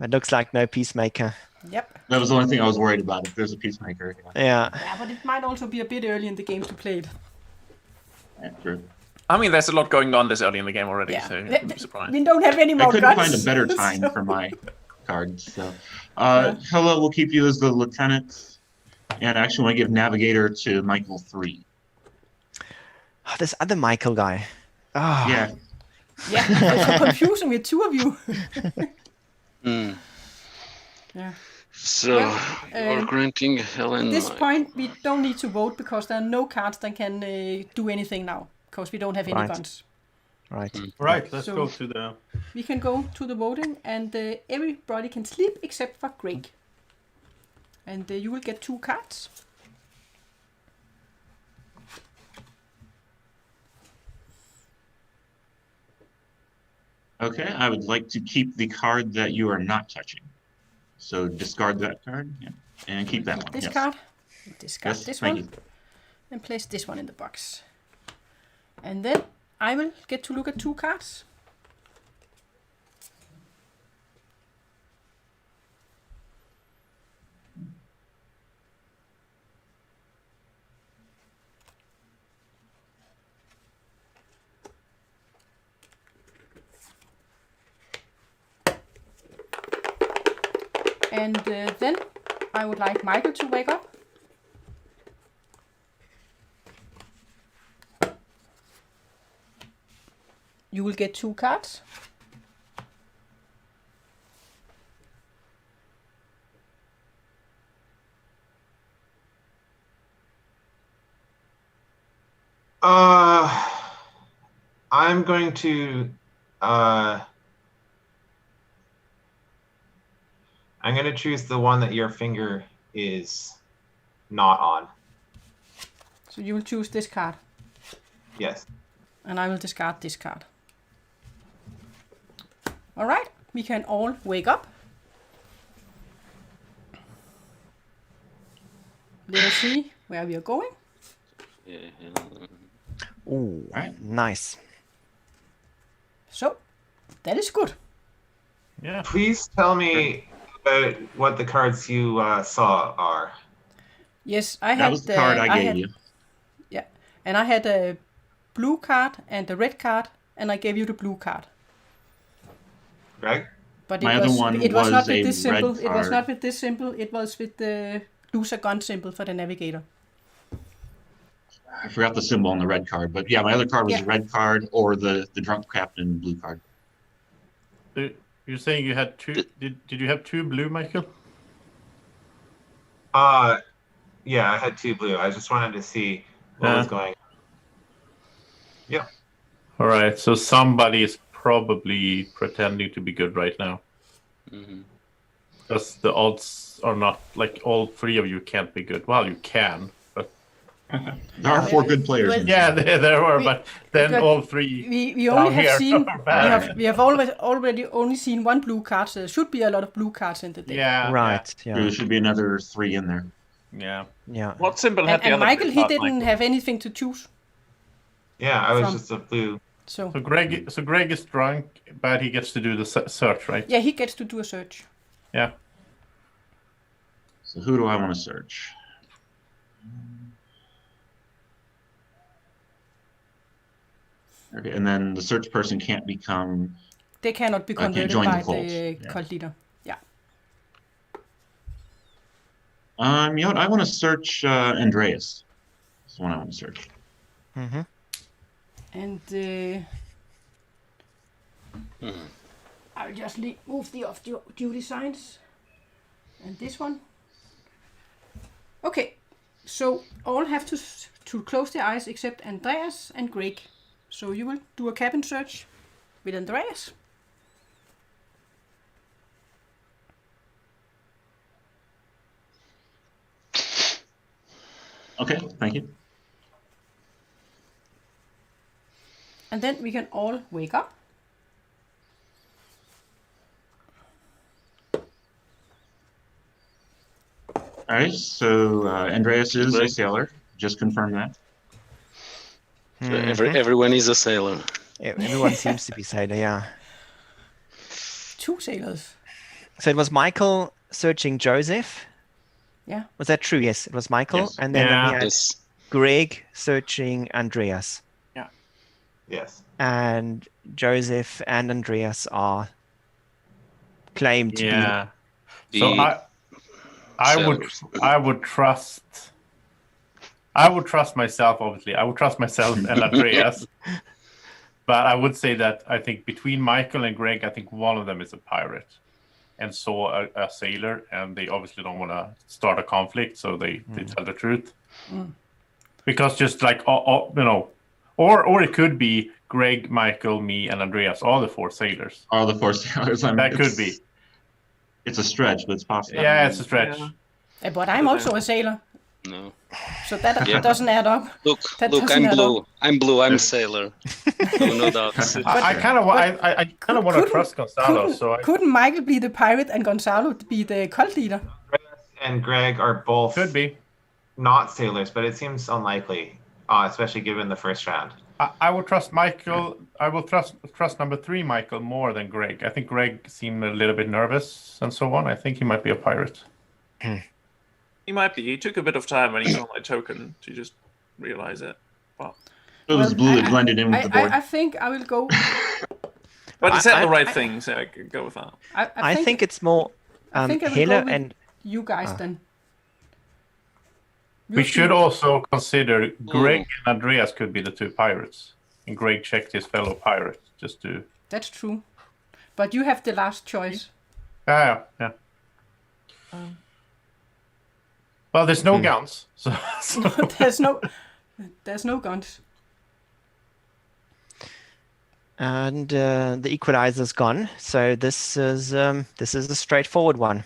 it looks like no peacemaker. Yep. That was the only thing I was worried about. If there's a peacemaker. Yeah. Yeah, but it might also be a bit early in the game to play it. Yeah, true. I mean, there's a lot going on this early in the game already, Yeah. so I wouldn't be surprised. We don't have any I more couldn't guns. find a better time so- for my cards. So, Helle, we'll keep you as the lieutenant, and I actually want to give navigator to Michael 3. Oh, this other Michael guy. Oh, Yeah, Yeah, it's so confusing with two of you. Hmm. Yeah. So you're granting Helen. At this point, we don't need to vote because there are no cards that can do anything now because we don't have any Right. guns. right. Right, let's So- go to the. We can go to the voting and everybody can sleep except for Greg. And you will get 2 cards. okay. I would like to keep the card that you are not touching. So discard that card, yeah, and keep that one. This yes. card, discard Yes, this thank one, you. and place this one in the box. And then I will get to look at 2 cards. And then I would like Michael to wake up. You will get 2 cards. I'm going to I'm going to choose the one that your finger is not on. So you will choose this card. Yes. And I will discard this card. Alright, we can all wake up. Let us see where we are going. Ooh, Right. nice. So, that is good. Yeah. Please tell me about what the cards you saw are. Yes, I had That was the card I gave had, you. Yeah, and I had a blue card and a red card, and I gave you the blue card. Greg? But My it other was one it was was not with a this symbol. red It was card. not with this symbol. It was with the loser gun symbol for the navigator. I forgot the symbol on the red card, but yeah, my other card was Yeah. the red card or the drunk captain blue card. You're saying you had 2. Did you have 2 blue, Michael? Yeah, I had 2 blue. I just wanted to see what was going on. Yeah. All right, so somebody is probably pretending to be good right now. Mhm. Because the odds are not like all 3 of you can't be good. Well, you can, but There are 4 good players. in this Yeah, game. there were, but then but all 3. We only down have here seen are bad. we have already only seen 1 blue card, so there should be a lot of blue cards in the deck. Yeah. Right. There Yeah. should be another 3 in there. Yeah. Yeah. What symbol had And, the and other Michael, blue he card, didn't Michael? have anything to choose. Yeah, I was From- just a blue. So So Greg is drunk, but he gets to do the search, right? yeah, he gets to do a search. Yeah. So who do I want to search? Okay, and then the search person can't become. They cannot be can't converted join the by cult. the Yeah. cult leader. Yeah. You know what? I want to search Andreas. That's the one I want to search. Mm-hmm. And I'll just move the off-duty signs. And this one. Okay, so all have to close their eyes except Andreas and Greg. So you will do a cabin search with Andreas. Okay, thank you. And then we can all wake up. All right, so Andreas is a Right. sailor. Just confirm that. So everyone is a sailor. Everyone seems to be sailor. Yeah. 2 sailors. So it was Michael searching Joseph. Yeah. Was that true? Yes, it was Michael, Yes. and then Yeah. we had Yes. Greg searching Andreas, Yes. and Joseph and Andreas are claimed to Yeah. The So sailors. I would trust myself, obviously. I would trust myself and Andreas. But I would say that I think between Michael and Greg, I think one of them is a pirate and saw a sailor, and they obviously don't want to start a conflict, so they tell the truth. Because just like, you know, or it could be Greg, Michael, me, and Andreas, all the 4 sailors. All the 4 sailors. That could be. It's a stretch, but it's possible. Yeah, it's a stretch. Yeah. But I'm also a sailor, No. so that Yeah. doesn't add up. Look, That look, doesn't I'm add blue. I'm blue. I'm a sailor. No doubt. I kind of want to trust Gonzalo, so Couldn't Michael be the pirate and Gonzalo be the cult leader? And Greg are both could be. not sailors, but it seems unlikely, especially given the first round. I would trust Michael. I will trust number 3, Michael, more than Greg. I think Greg seemed a little bit nervous and so on. I think he might be a pirate. He might be. He took a bit of time when he saw my token to just realize it. But It was blue that blended in with the board. I think I will go. he said the right I- thing, so I could go with that. I think it's more I think I will Helle go with and you guys then. We should also consider Greg and Andreas could be the 2 pirates, and Greg checked his fellow pirate just to. That's true. But you have the last choice. Yeah. Well, there's no guns, so There's no guns. and the equalizer's gone. So this is a straightforward one.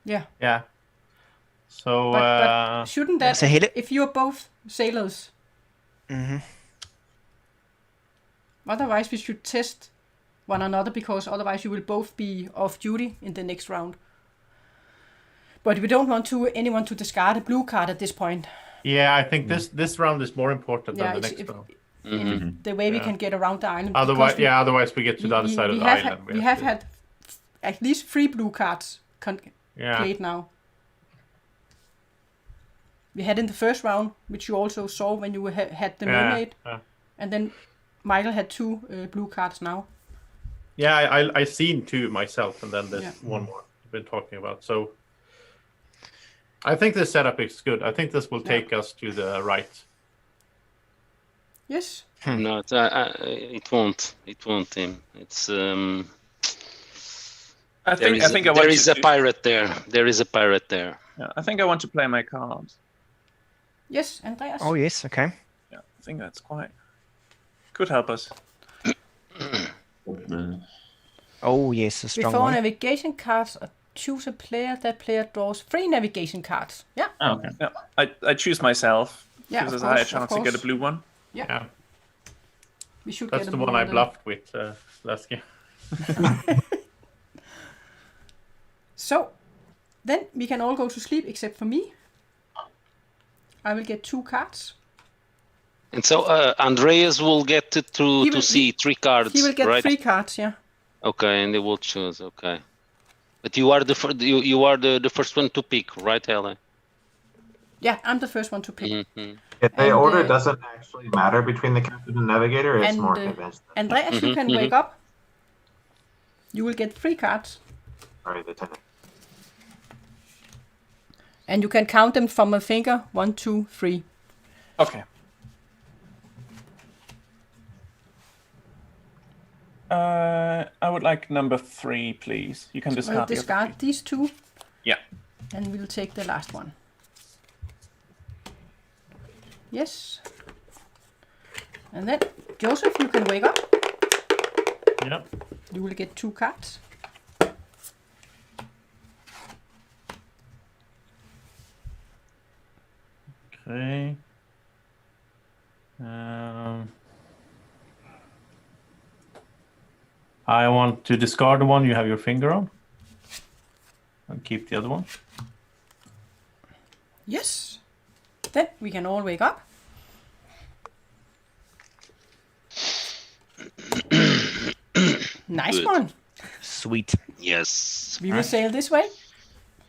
Yeah. yeah. So But shouldn't that, So Helle- if you're both sailors, otherwise we should test one another, because otherwise you will both be off duty in the next round. But we don't want anyone to discard a blue card at this point. yeah, I think this round is more important Yeah, than the it's- next round. The way we can get around the island. Otherwise, because otherwise we get to the other side of the island. We have had at least 3 blue cards played now. We had in the first round, which you also saw when you had the mermaid, and then Michael had 2 blue cards now. Yeah, I seen 2 myself, and then there's one more I've been talking about. So I think this setup is good. I think this will take us to the right. Yes. No, it won't. It won't, Tim. It's I think I want there is to a pirate there. There is a pirate there. Yeah, I think I want to play my cards. Yes, Andreas. Oh yes, okay. Yeah, I think that's could help us. Oh yes, a strong Before one. navigation cards, choose a player. That player draws 3 navigation cards. Yeah. Oh, okay. Yeah, I choose myself. Yeah, Gives of us a higher course, of chance to get a course. blue one. Yeah, We should that's get the a blue one I then. bluffed with last game. So, then we can all go to sleep except for me. I will get 2 cards. And so Andreas will get to see 3 cards, He will get right? 3 cards, yeah. Okay, and they will choose. Okay, but you are you are the first one to pick, right, Helle? Yeah, I'm the first one to pick. Mm-hmm. If the And, order doesn't actually matter between the captain and navigator, it's and, more convinced. Andreas, you can wake up. You will get 3 cards. Sorry, Lieutenant. And you can count them from a finger. 1, 2, 3. Okay. I would like number 3, please. You can discard. We'll discard these 2. Yeah. And we'll take the last one. Yes. And then, Joseph, you can wake up. Yeah. You will get 2 cards. Okay. I want to discard the one you have your finger on and keep the other one. Yes. Then we can all wake up. Nice Good. one. Sweet. Yes. We will sail this way.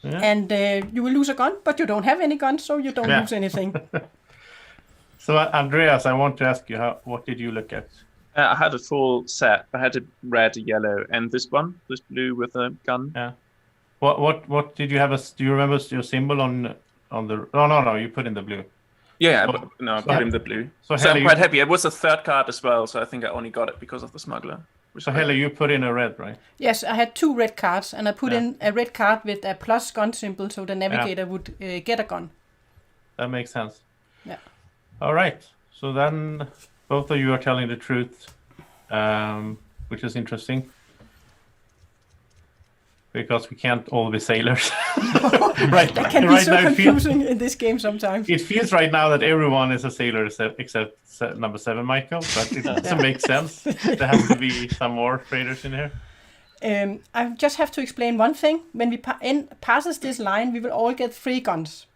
Yeah. And you will lose a gun, but you don't have any guns, so you don't Yeah. lose anything. So Andreas, I want to ask you, what did you look at? I had a full set. I had a red, a yellow, and this one, this blue with a gun. Yeah. What did you have? Do you remember your symbol on the? No. You put in the blue. Yeah, So- but no, I so- put in the blue. so So Helle, I'm quite happy. It was a 3rd card as well, so I think I only got it because of the smuggler. So Helle, you put in a red, right? Yes, I had 2 red cards, and I put Yeah. in a red card with a plus gun symbol, so the navigator would get a gun. That makes sense. Yeah. All right. So then both of you are telling the truth, which is interesting. Because we can't all be sailors. Right. That can be right so now it feels, confusing in this game sometimes. it feels right now that everyone is a sailor except number 7, Maikel. But it doesn't make sense. There has to be some more traders in here. I just have to explain one thing. When we passes this line, we will all get 3 guns.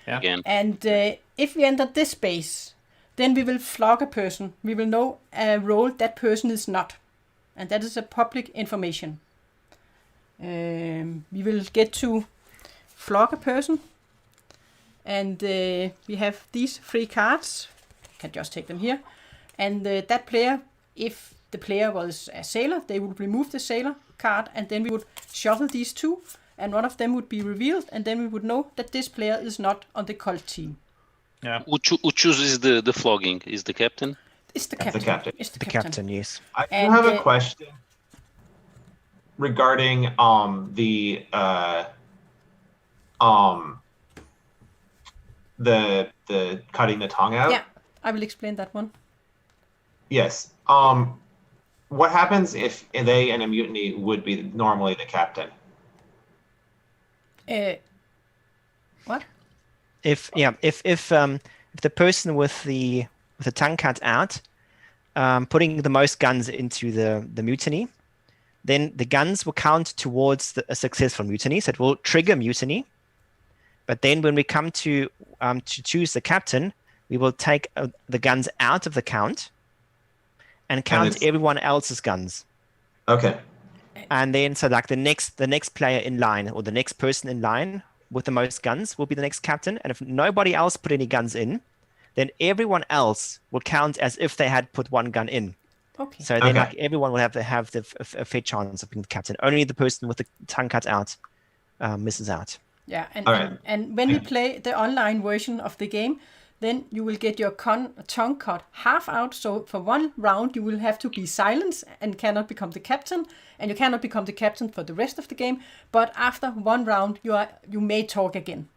Yeah. Again. And if we enter this space, then we will flog a person. We will know a role that person is not. And that is a public information. We will get to flog a person. And we have these 3 cards. You can just take them here. And that player, if the player was a sailor, they would remove the sailor card. And then we would shuffle these 2. And one of them would be revealed. And then we would know that this player is not on the cult team. Yeah. Who chooses the flogging? Is the captain? It's the That's captain. the captain. It's the The captain. captain, yes. I do And, have a question regarding the cutting the tongue out. Yeah, I will explain that one. Yes. What happens if they in a mutiny would be normally the captain? What? If the person with the tongue cut out, putting the most guns into the mutiny, then the guns will count towards a successful mutiny, so it will trigger mutiny. But then when we come to choose the captain, we will take the guns out of the count and count it's- everyone else's guns. Okay. And then so like the next player in line or the next person in line with the most guns will be the next captain. And if nobody else put any guns in, then everyone else will count as if they had put 1 gun in. Okay. So then Okay. like everyone will have a fair chance of being the captain. Only the person with the tongue cut out misses out. Yeah, and, All right. and when we play the online version of the game, then you will get your tongue cut half out. So for 1 round, you will have to be silent and cannot become the captain. And you cannot become the captain for the rest of the game. But after 1 round, you may talk again.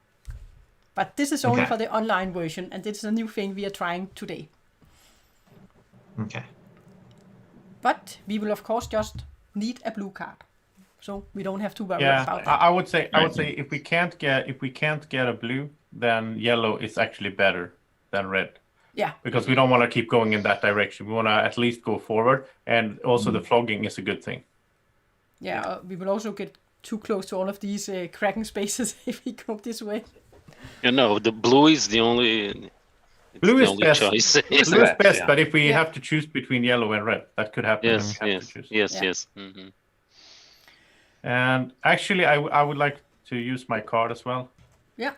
But this is only Okay. for the online version. And this is a new thing we are trying today. Okay. But we will, of course, just need a blue card. So we don't have to worry Yeah, about that. I would say if we can't get a blue, then yellow is actually better than red. Yeah. Because we don't want to keep going in that direction. We want to at least go forward, and also the flogging is a good thing. Yeah, we will also get too close to all of these Kraken spaces if we go this way. You know, the blue is the only. Blue is only best. choice. Blue is best, best, yeah. but if we Yeah. have to choose between yellow and red, that could happen. and Yes, we have yes, to choose. yes, Yeah. yes. Mm-hmm. And actually, I would like to use my card as well. Yeah.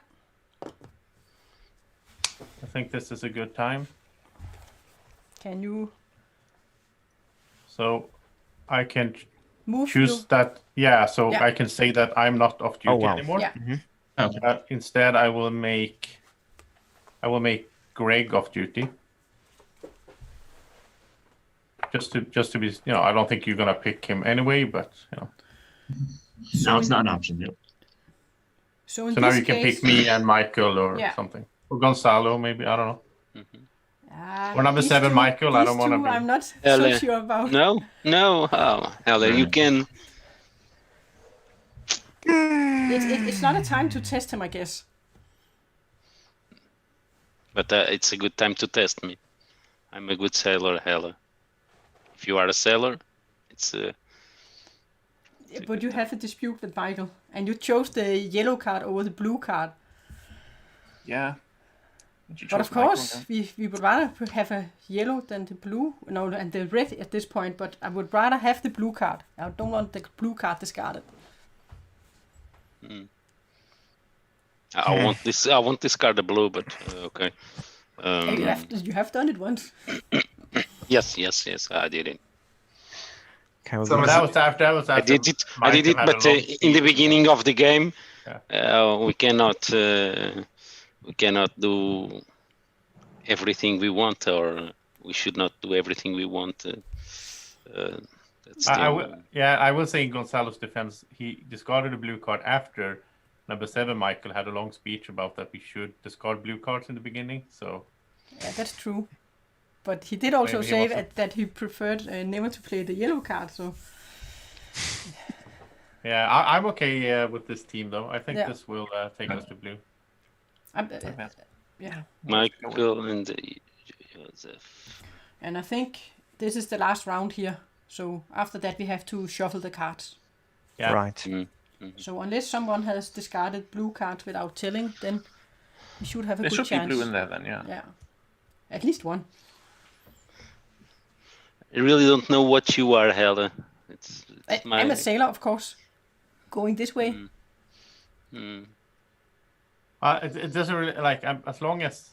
I think this is a good time. Can you So I can move? choose that. Yeah, so Yeah. I can say that I'm not off duty Oh, wow. anymore. Yeah. Okay. Instead, I will make Greg off duty. Just to be, I don't think you're gonna pick him anyway, but No, it's not an option. Yep. So in So now this you can case, pick me and Maikel or Yeah. something, or Gonzalo maybe. I don't know. Or number these 7, two- Maikel. I these don't want to two be. I'm not so Helle. sure about. No. Oh, Helle, you can. It's not a time to test him, I guess. But it's a good time to test me. I'm a good sailor, Helle. If you are a sailor, it's But you have a dispute with Michael, and you chose the yellow card over the blue card. Yeah. But of course, we would rather have a yellow than the blue, and the red at this point. But I would rather have the blue card. I don't want the blue card discarded. I want this. I won't discard the blue, but okay. You have done it once. Yes, I did it. Okay, we'll So go- That was after. I did it. Maikel had a But long in the speech. beginning of the game, Yeah. we cannot do everything we want, or we should not do everything we want. That's I will say in Gonzalo's defense, he discarded a blue card after number 7, Maikel, had a long speech about that we should discard blue cards in the beginning. So Yeah, that's true. But he did also Maybe he say wasn't- that he preferred never to play the yellow card. So yeah, I'm okay with this team though. I think Yeah. this will take us to blue. yeah, Maikel and Josef. and I think this is the last round here. So after that, we have to shuffle the cards. Yeah. Right. So unless someone has discarded blue cards without telling, then we should have a There good should chance. be blue in there then, yeah. Yeah, at least one. I really don't know what you are, Helle. It's I'm a sailor, of course. Going this way. It doesn't really as long as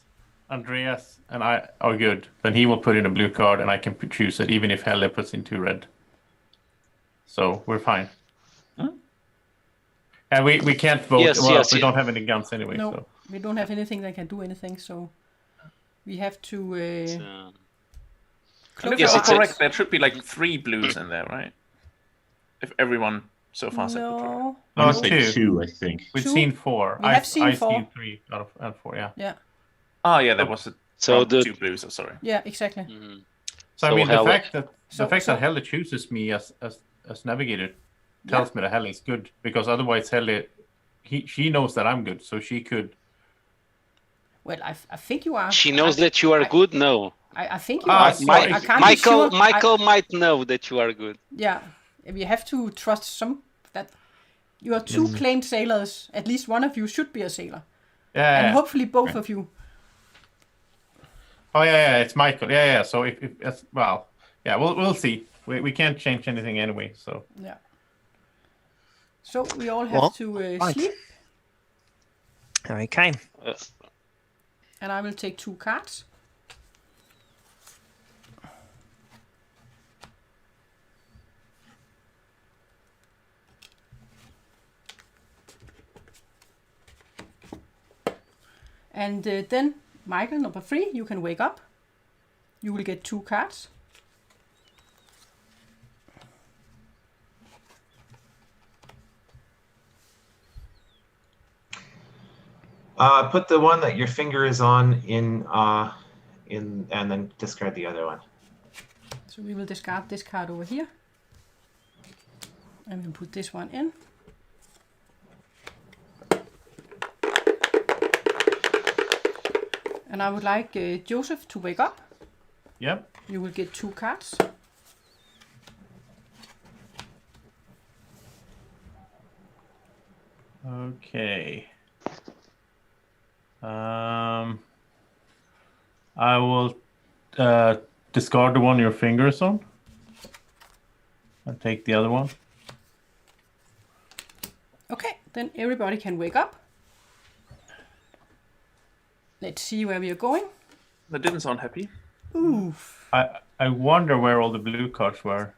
Andreas and I are good, then he will put in a blue card and I can choose it, even if Helle puts in 2 red. So we're fine. And we can't vote. Yes, well, yes, we yeah. don't have any guns anyway. No, So we don't have anything that can do anything. So we have to. And Close if Yes, I'm our it's a- correct, there should be like 3 blues in there, right? If everyone so far said before. No. I'm No, gonna say 2. 2, I think. We've Two. seen 4. We have seen I've 4. seen 3 out of 4. Yeah. Yeah. Oh yeah, there was So the 2 blues. Oh, sorry. Yeah. Exactly. So I So mean, Helle- the fact that So- Helle chooses me as navigator tells me that Helle is good, because otherwise Helle, she knows that I'm good, so she could. Well, I think you are. She knows that you are good. No, I think you Ah, are. sorry. I can't be Maikel. sure. Maikel might know that you are good. Yeah. We have to trust that you are 2 claimed sailors. At least one of you should be a sailor, Yeah. and hopefully both of you. Oh yeah, it's Maikel. Yeah. So if we'll see. We can't change anything anyway. So Yeah. So we all have Well, to right. sleep, Okay. and I will take 2 cards. And then, Maikel, number 3, you can wake up. You will get 2 cards. Put the one that your finger is on in, and then discard the other one. So we will discard this card over here. And we'll put this one in. And I would like Joseph to wake up. Yep. You will get 2 cards. Okay. I will discard the one your finger's on. I'll take the other one. Okay, then everybody can wake up. Let's see where we are going. That didn't sound happy. Oof. I wonder where all the blue cards were.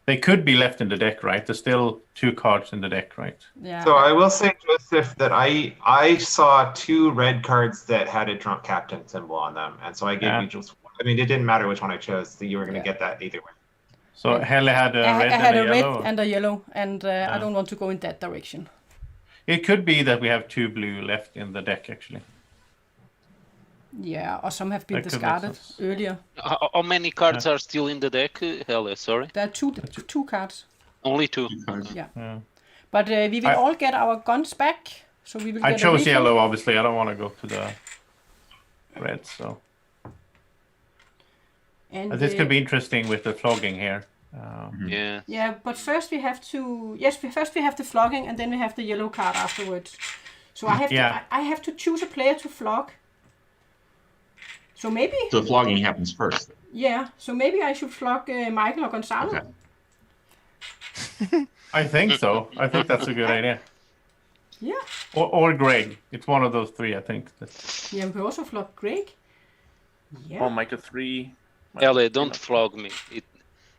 They could be left in the deck, right? There's still 2 cards in the deck, right? Yeah. So I will say, Joseph, that I saw 2 red cards that had a drunk captain symbol on them, and so I gave you just one. I mean, it didn't matter which one I chose. So you were going to get that either way. So Helle had a red I had and a a red yellow. and a yellow, and I don't want to go in that direction. It could be that we have 2 blue left in the deck, actually. Yeah, or some have been That could make discarded sense. earlier. How many cards are still in the deck, Helle? Sorry. There are two cards. Only 2. Yeah. But we will all get our guns back, so we will I get a chose refill. yellow, obviously. I don't want to go to the red, so. And This could be interesting with the flogging here. Yeah. Yeah, but first we have to. Yes, first we have the flogging, and then we have the yellow card afterwards. So I have Yeah. to. I have to choose a player to flog. So maybe. So flogging happens first. Yeah. So maybe I should flog Maikel or Gonzalo. Okay. I think so. I think that's a good idea. Yeah. Or Greg. It's one of those 3, I think. Yeah, we can also flog Greg. Yeah. Or Micah 3. Helle, don't flog me.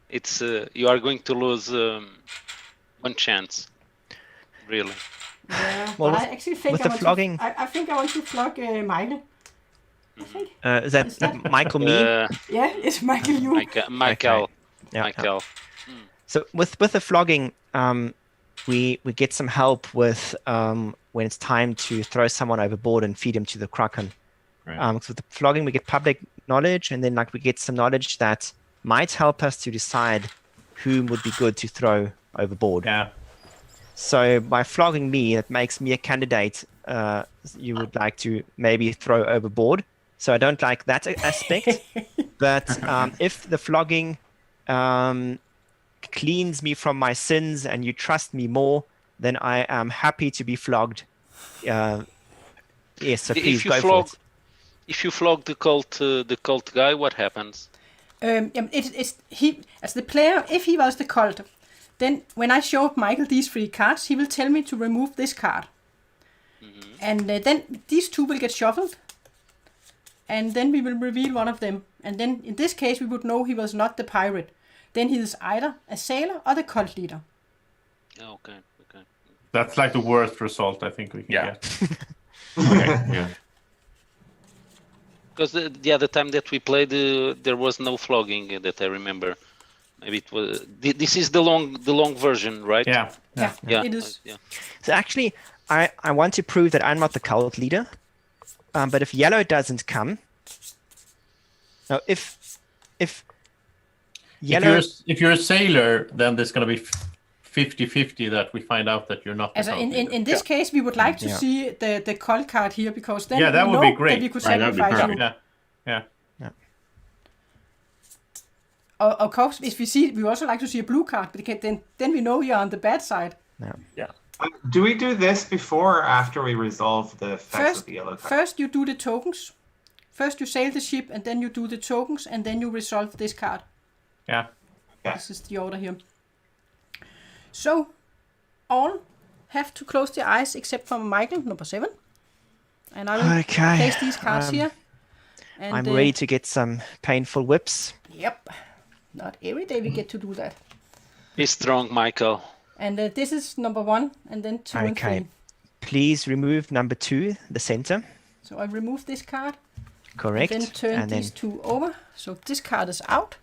It's you are going to lose 1 chance. Really. Yeah. Well, but I actually think with I the want flogging- To, I think I want to flog Maikel. I think. Is that Michael me? Yeah, it's Maikel. You. Maikel. Yeah, Maikel. So with the flogging, we get some help with when it's time to throw someone overboard and feed him to the Kraken. Right. So with the flogging, we get public knowledge, and then we get some knowledge that might help us to decide whom would be good to throw overboard. Yeah. So by flogging me, it makes me a candidate you would like to maybe throw overboard. So I don't like that aspect. But if the flogging cleans me from my sins and you trust me more, then I am happy to be flogged. Yes, so please go for it. If you flog the cult guy, what happens? It's he as the player. If he was the cult, then when I show Maikel these 3 cards, he will tell me to remove this card, and then these 2 will get shuffled, and then we will reveal one of them. And then in this case, we would know he was not the pirate. Then he is either a sailor or the cult leader. Okay. That's like the worst result I think we can get. Okay. Yeah. Because the other time that we played, there was no flogging that I remember. Maybe it was. This is the long version, right? Yeah. Yeah. It is. Yeah. So actually, I want to prove that I'm not the cult leader. But if yellow doesn't come, now if yellow, if you're a sailor, then there's going to be 50-50 that we find out that you're not the As cult leader. in this case, we would like to see the cult card here, because then Yeah, that we would know be great. that we could Right, that would be sacrifice you. perfect. Yeah. Of course, if we see, we also like to see a blue card, because then we know you're on the bad side. Do we do this before or after we resolve the effects of the yellow card? First you do the tokens. First you sail the ship, and then you do the tokens, and then you resolve this card. Yeah. This is the order here. So, all have to close their eyes except for Maikel, number 7. And I will Okay, place these cards here. And, I'm ready to get some painful whips. Yep. Not every day we get to do that. Be strong, Maikel. And this is number 1, and then 2 and 3. Okay. Please remove number 2, the center. So I remove this card. Correct. Then turn and these then 2 over. So this card is out.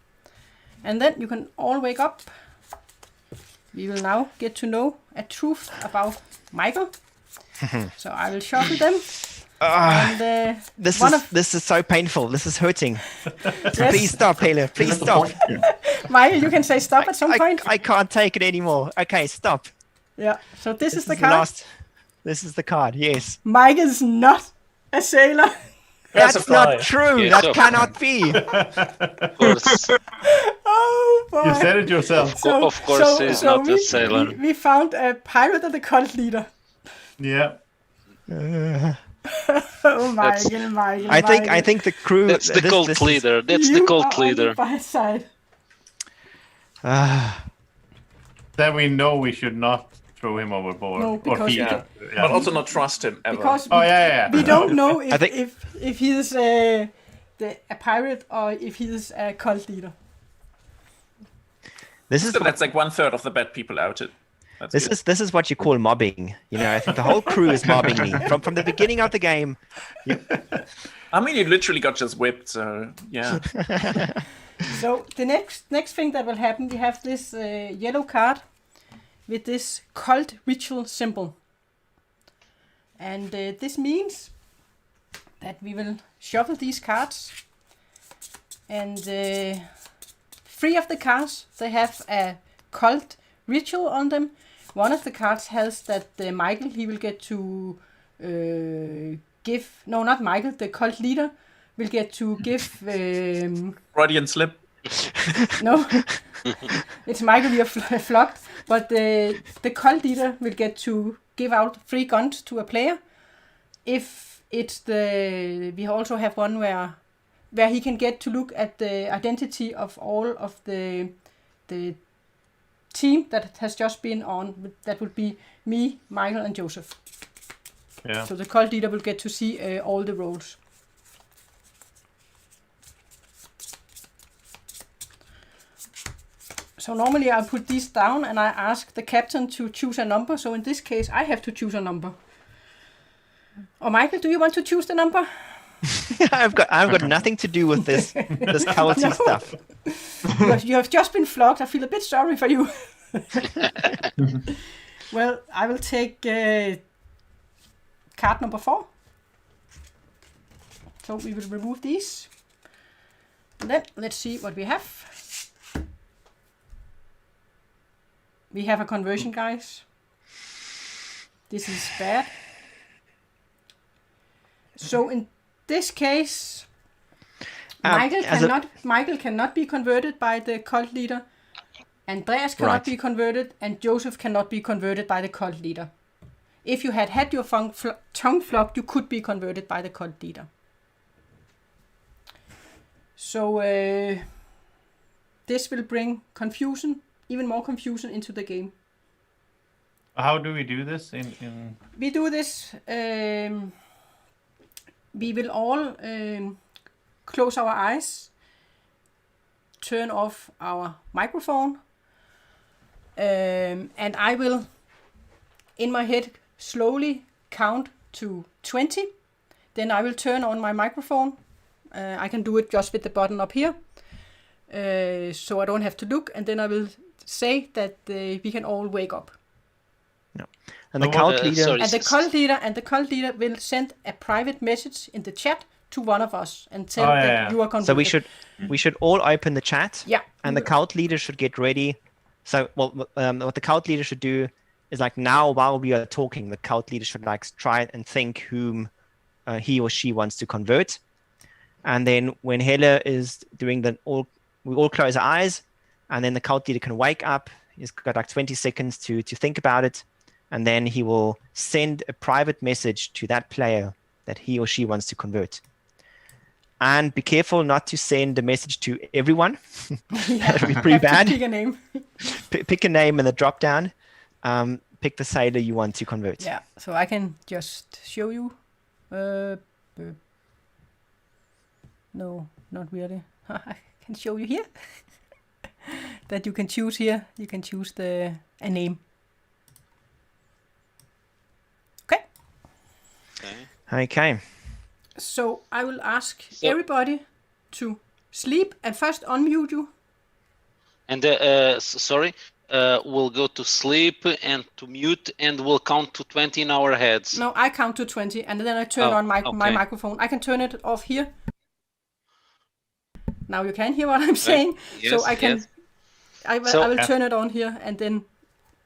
And then you can all wake up. We will now get to know a truth about Maikel. So I will shuffle them. And this is so painful. This is hurting. Please stop, Helle. Please stop. Maikel, you can say stop at some point. I can't take it anymore. Okay, stop. Yeah. So this is the the card. This is the card. Yes. Maikel is not a sailor. That's not fly. true. Yes, that of cannot be. Of course, Oh boy. You said it yourself. of course, he's not a sailor. we found a pirate and a cult leader. Yeah. Oh, Maikel. I think the crew. That's the cult this leader. That's You the cult are on the leader. bad side. Then we know we should not throw him overboard. No, because or he. we Yeah. Yeah. But also not trust him ever. Because Oh yeah. we don't know I think- if he's a pirate or if he's a cult leader. This is So that's like 1/3 of the bad people outed. That's this good. is this is what you call mobbing. You know, I think the whole crew is mobbing me from the beginning of the game. I mean, you literally got just whipped, so yeah. So the next thing that will happen, we have this yellow card with this cult ritual symbol, and this means that we will shuffle these cards, and 3 of the cards, they have a cult ritual on them. One of the cards has that Maikel, he will get to give, no, not Maikel, the cult leader will get to give, Freudian slip. no, it's Maikel, we are flocked, but the cult leader will get to give out 3 guns to a player. If it's we also have one where he can get to look at the identity of all of the team that has just been on. That would be me, Maikel, and Josef. Yeah. So the cult leader will get to see all the roles. So normally I put these down and I ask the captain to choose a number. So in this case, I have to choose a number. Or Maikel, do you want to choose the number? I've got nothing to do with this culty No. stuff. You have just been flogged. I feel a bit sorry for you. Well, I will take card number 4. So we will remove these. And then let's see what we have. We have a conversion, guys. This is bad. So in this case, Maikel cannot be converted by the cult leader. Andreas cannot be converted, and Josef cannot be converted by the cult leader. If you had your tongue flopped, you could be converted by the cult leader. So this will bring confusion, even more confusion into the game. How do we do this in We do this. We will all close our eyes, turn off our microphone, and I will, in my head, slowly count to 20. Then I will turn on my microphone. I can do it just with the button up here, so I don't have to look. And then I will say that we can all wake up. And the cult leader. sorry. And the cult leader will send a private message in the chat to one of us and tell that you are converted. So we should all open the chat. Yeah. And the cult leader should get ready. So what the cult leader should do is, like, now while we are talking, the cult leader should like try and think whom he or she wants to convert. And then when Helle is doing we all close our eyes, and then the cult leader can wake up. He's got like 20 seconds to think about it. And then he will send a private message to that player that he or she wants to convert. And be careful not to send a message to everyone. That would be pretty bad. Pick a name. Pick a name in the drop down. Pick the sailor you want to convert. Yeah, so I can just show you. No, not really. I can show you here. That you can choose here. You can choose a name. Okay. So I will ask everybody to sleep and first unmute you. And sorry, we'll go to sleep and to mute, and we'll count to 20 in our heads. No, I count to 20 and then I turn on my microphone. I can turn it off here. Now you can hear what I'm saying. Yes, so I can. yes. I will turn it on here, and then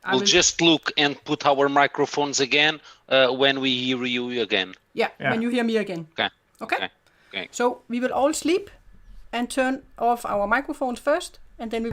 I We'll will- just look and put our microphones again when we hear you again. Yeah, Yeah. when you hear me again. Okay. Okay? Okay. So we will all sleep and turn off our microphones first, and then we.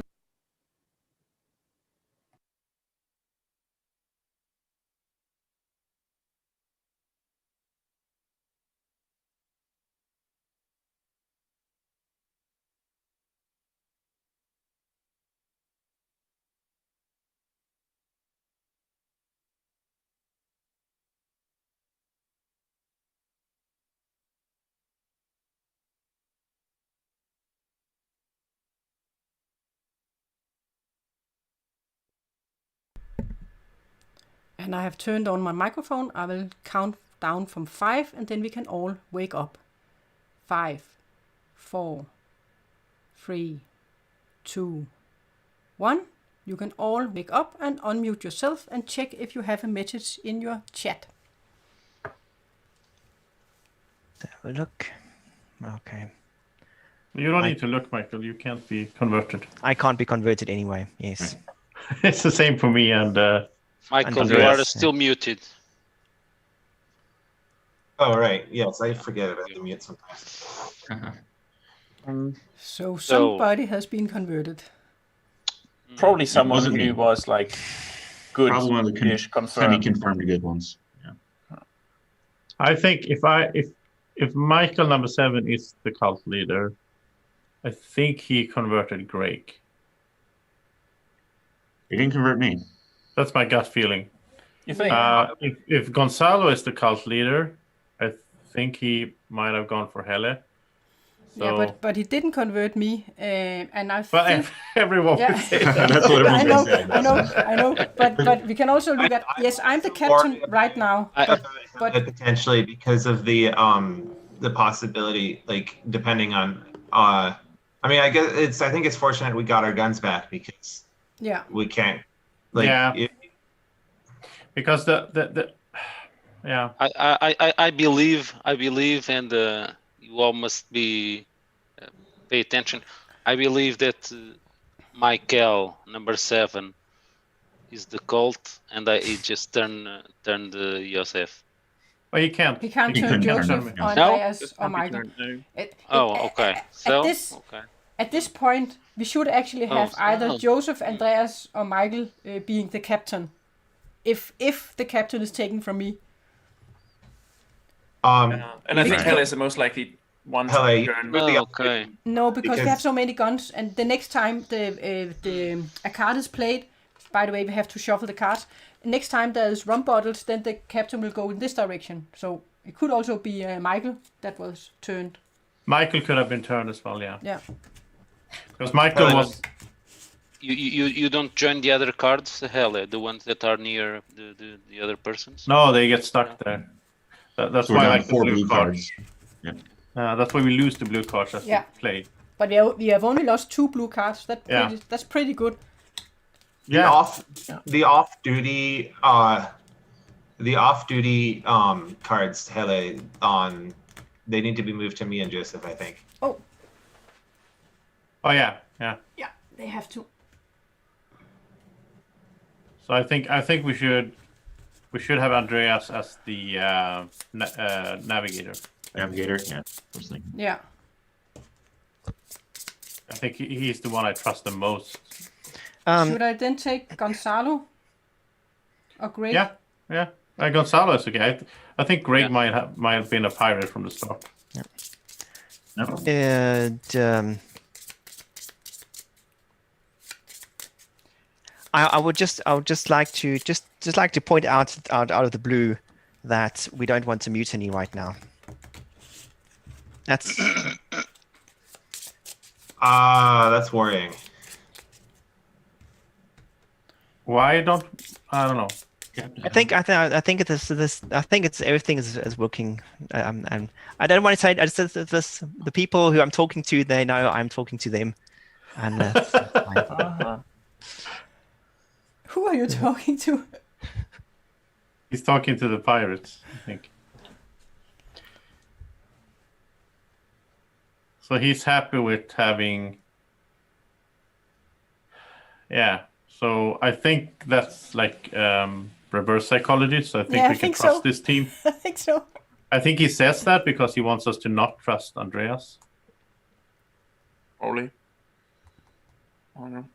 And I have turned on my microphone. I will count down from 5, and then we can all wake up. 5, 4, 3, 2, 1. You can all wake up and unmute yourself and check if you have a message in your chat. Have a look. Okay. You don't need to look, Michael. You can't be converted. I can't be converted anyway. Yes. It's the same for me and Michael, you Andreas, are still muted. Oh, right. Yes, I forget about the mute sometimes. So somebody has been converted. Probably someone wasn't me. who was like good Probably one of the ish confirmed. semi-confirmed good ones. Yeah. I think if Michael number 7 is the cult leader, I think he converted Greg. He didn't convert me. That's my gut feeling. You think? If Gonzalo is the cult leader, I think he might have gone for Helle. So, Yeah, but he didn't convert me, and I but think. everyone Yeah. would say that. That's what I everyone's know, gonna say. I know. But we can also look at. Yes, I'm the captain right now. But Potentially because of the possibility, like depending on I mean, I think it's fortunate we got our guns back because yeah, we can't like Yeah. Because the yeah. I believe, and you all must be pay attention. I believe that Maikel number 7 is the cult, and he just turned Josef. Well, he can't. he can't He turn couldn't Joseph turn me. or No? Andreas or Michael. No. Okay. So okay. At this point, we should actually have either Joseph, Andreas, or Michael being the captain. If the captain is taken from me. And I think Right. Helle is the most likely one Helle, to turn. Okay. No, because we Because- have so many guns, and the next time a card is played, by the way, we have to shuffle the cards. Next time there's rum bottles, then the captain will go in this direction. So it could also be Michael that was turned. Michael could have been turned as well, yeah. Yeah. Because Michael was You don't join the other cards, Helle, the ones that are near the other persons. no, they get stuck there. That's So we're why I down like to 4 the blue cards. That's why we lose the blue cards as Yeah. we play. But we have only lost 2 blue cards. That's pretty good. Yeah. The off-duty cards, Helle, they need to be moved to me and Joseph, I think. Oh, Oh yeah, yeah. yeah, they have to. So I think we should have Andreas as the navigator. Navigator, yeah. I was thinking. Yeah. I think he's the one I trust the most. Should I then take Gonzalo or Greg? Yeah. Gonzalo is okay. I think Greg might have been a pirate from the start. No. And I would just like to point out of the blue that we don't want to mutiny right now. That's That's worrying. Why don't I don't know. I think it's everything is working, and I don't want to say this. The people who I'm talking to, they know I'm talking to them, and that's fine. Who are you talking to? He's talking to the pirates, I think. So he's happy with having. Yeah. So I think that's like reverse psychology. So I think Yeah, we I can think trust so. this team. I think so. I think he says that because he wants us to not trust Andreas. Probably. I don't know.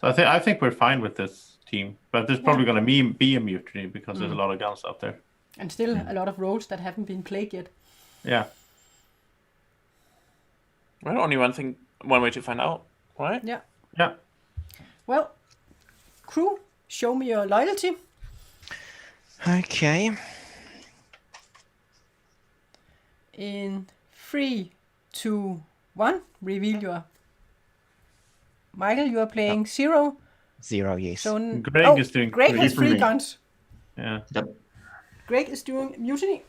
So I think we're fine with this team, but there's probably going to be a mutiny because there's a lot of guns out there. And still a lot of roles that haven't been played yet. Yeah. Well, only one way to find out, right? Yeah. Yeah. Well, crew, show me your loyalty. Okay. In 3, 2, 1, reveal your. Michael, you are playing 0. 0, yes. So Greg is doing Greg three has for 3 me. guns. Yeah. Yep. Greg is doing mutiny.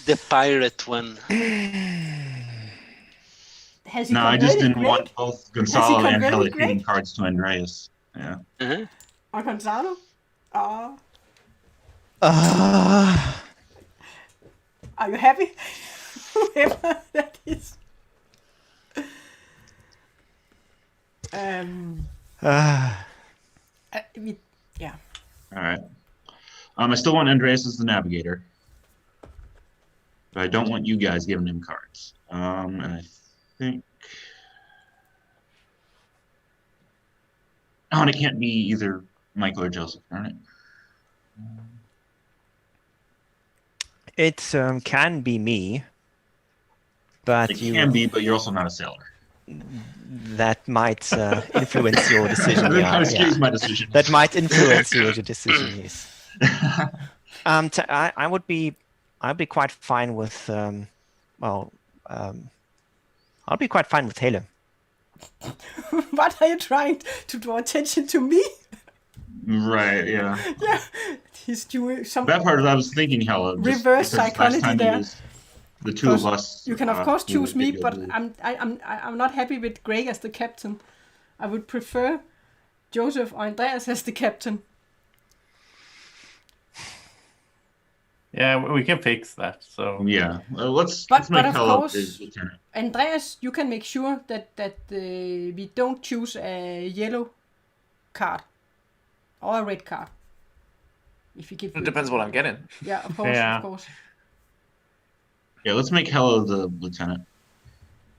The pirate one. Has he No, I just converted didn't Greg? want both Gonzalo and converted Helle Greg? giving cards to Andreas. Yeah. Uh-huh. Or Gonzalo? Are you happy? Whoever that is. Yeah. All right. I still want Andreas as the navigator, but I don't want you guys giving him cards. And I think. Oh, and it can't be either Maikel or Josef, darn it. It can be me, but It can be, but you're also not a sailor. that might influence your decision. That Yeah, kind of yeah. skews my decision. That might influence your decision. Yes. I would be, I'd be quite fine with, I'd be quite fine with Helle. What are you trying to draw attention to me? Right, yeah. Yeah. He's doing some That part I was thinking, Helle. just reverse because last psychology time there. the two of us. You can of course we choose would me, give you a but blue. I'm not happy with Greg as the captain. I would prefer Josef or Andreas as the captain. Yeah, we can fix that. So Yeah, let's But make of Helle course- the lieutenant. Andreas, you can make sure that we don't choose a yellow card or a red card. If you give It depends what I'm getting. Yeah, of course, Yeah. of course. Yeah, let's make Helle the lieutenant.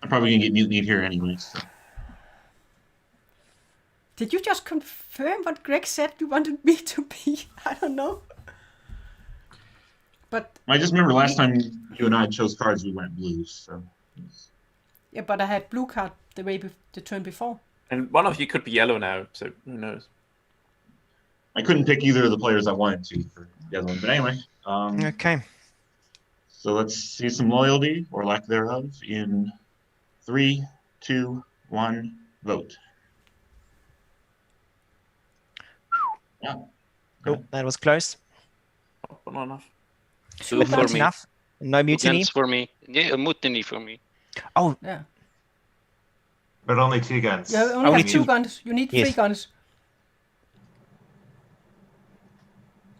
I'm probably gonna get mutinied here anyway. So. Did you just confirm what Greg said you wanted me to be? I don't know. But I just remember last time you and I chose cards, we went blues. So. yeah, but I had blue card the turn before. And one of you could be yellow now, so who knows? I couldn't pick either of the players I wanted to for the other one, but anyway. Okay. So let's see some loyalty or lack thereof in 3, 2, 1, vote. Yeah. Oh, that was close. But not enough. Two But for not me. enough. No mutiny. Guns for me. Yeah, a mutiny for me. Oh, Yeah. But only 2 guns. You only Only have 2 two. guns. You need 3 Yes. guns.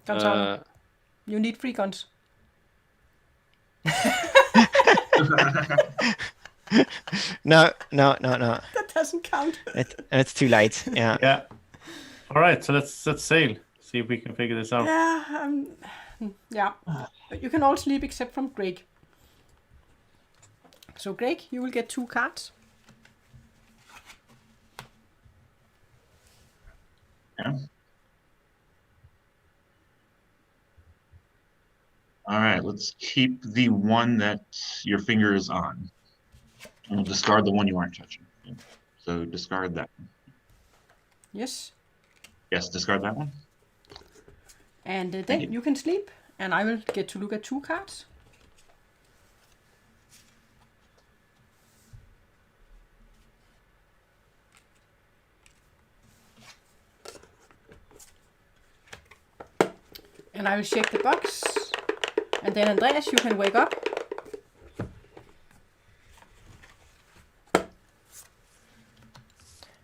Gonzalo, Uh, you need 3 guns. no. That doesn't count. It's too late. Yeah. yeah. All right, so let's sail. See if we can figure this out. Yeah, yeah. But you can all sleep except from Greg. So Greg, you will get 2 cards. Yeah. All right, let's keep the one that your finger is on. And we'll discard the one you aren't touching. So discard that one. Yes. Yes, discard that one. And Thank then you. you can sleep, and I will get to look at 2 cards. And I will check the box. And then Andreas, you can wake up.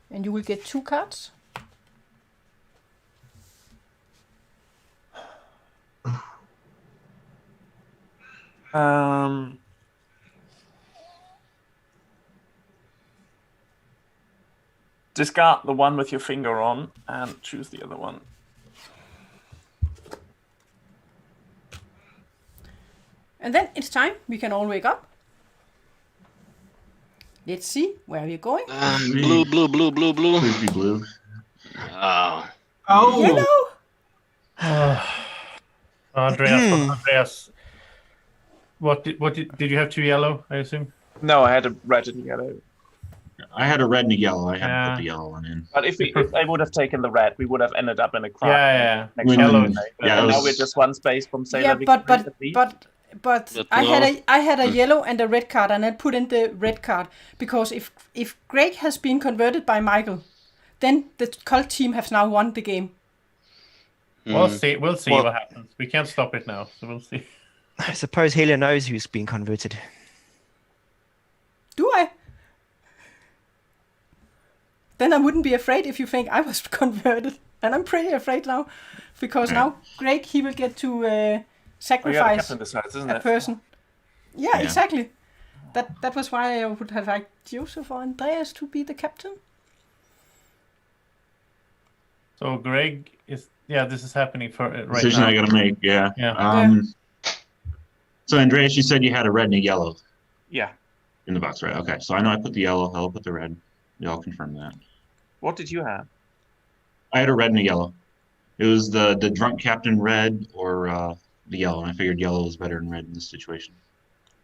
And you will get 2 cards. discard the one with your finger on and choose the other one. And then it's time. We can all wake up. Let's see where we're going. Blue. Please be blue. Oh. Yellow. Andreas, what did you have 2 yellow? I assume. No, I had a red and yellow. I had a red and a yellow. I haven't put the yellow one in. But if I would have taken the red, we would have ended up in a crowd. Yeah. Next Yellow. round. Yeah, And it now was- we're just one space from sailor. Yeah, victory at least. but I had a yellow and a red card, and I put in the red card because if Greg has been converted by Maikel, then the cult team has now won the game. We'll see. We'll see Well- what happens. We can't stop it now, so we'll see. I suppose Helle knows who's been converted. Do I? Then I wouldn't be afraid if you think I was converted, and I'm pretty afraid now, because now Greg he will get to Oh, yeah, the sacrifice captain decides, isn't a it? person. Yeah, Yeah. exactly. That was why I would have liked Josef or Andreas to be the captain. So Greg is. Yeah, this is happening for right Decision now. I gotta make. Yeah. Yeah. So Andreas, you said you had a red and a yellow Yeah. in the box, right? Okay. So I know I put the yellow. I'll put the red. Y'all confirm that. What did you have? I had a red and a yellow. It was the drunk captain red or the yellow, and I figured yellow was better than red in this situation.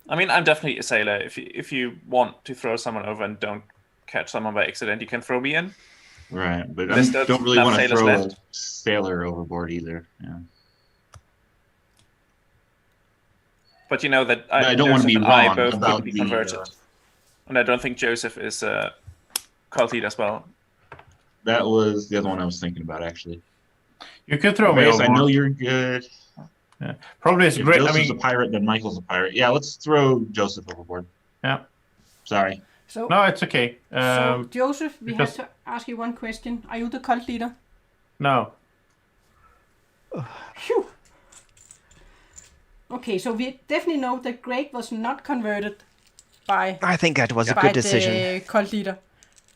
I mean, I'm definitely a sailor. If you want to throw someone over and don't catch someone by accident, you can throw me in. Right, but I There's still don't really enough want to sailors throw a left. sailor overboard either. Yeah. But you know that I don't want to Josef be and I wrong both about could be the. converted. And I don't think Joseph is a cult leader as well. That was the other one I was thinking about, actually. You could throw me Andreas, over. I know you're good. Probably it's If great. I Joseph's mean, a pirate, then Michael's a pirate. Yeah, let's throw Joseph overboard. yeah. Sorry. So, No, it's okay. so Joseph, we because- have to ask you one question. Are you the cult leader? No. Phew. Okay, so we definitely know that Greg was not converted by I think that was a by good decision. the cult leader.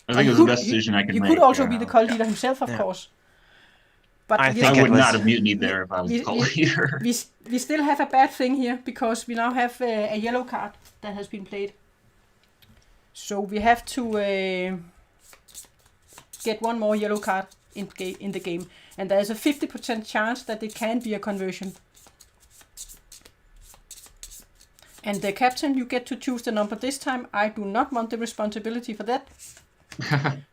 I think it was the best decision I could He make. could also yeah. be the cult leader himself, of Yeah. course. But I we, think I it would was- not have mutinied there if I was the cult leader. we still have a bad thing here because we now have a yellow card that has been played. So we have to get one more yellow card in the game, and there is a 50% chance that it can be a conversion. And the captain, you get to choose the number this time. I do not want the responsibility for that.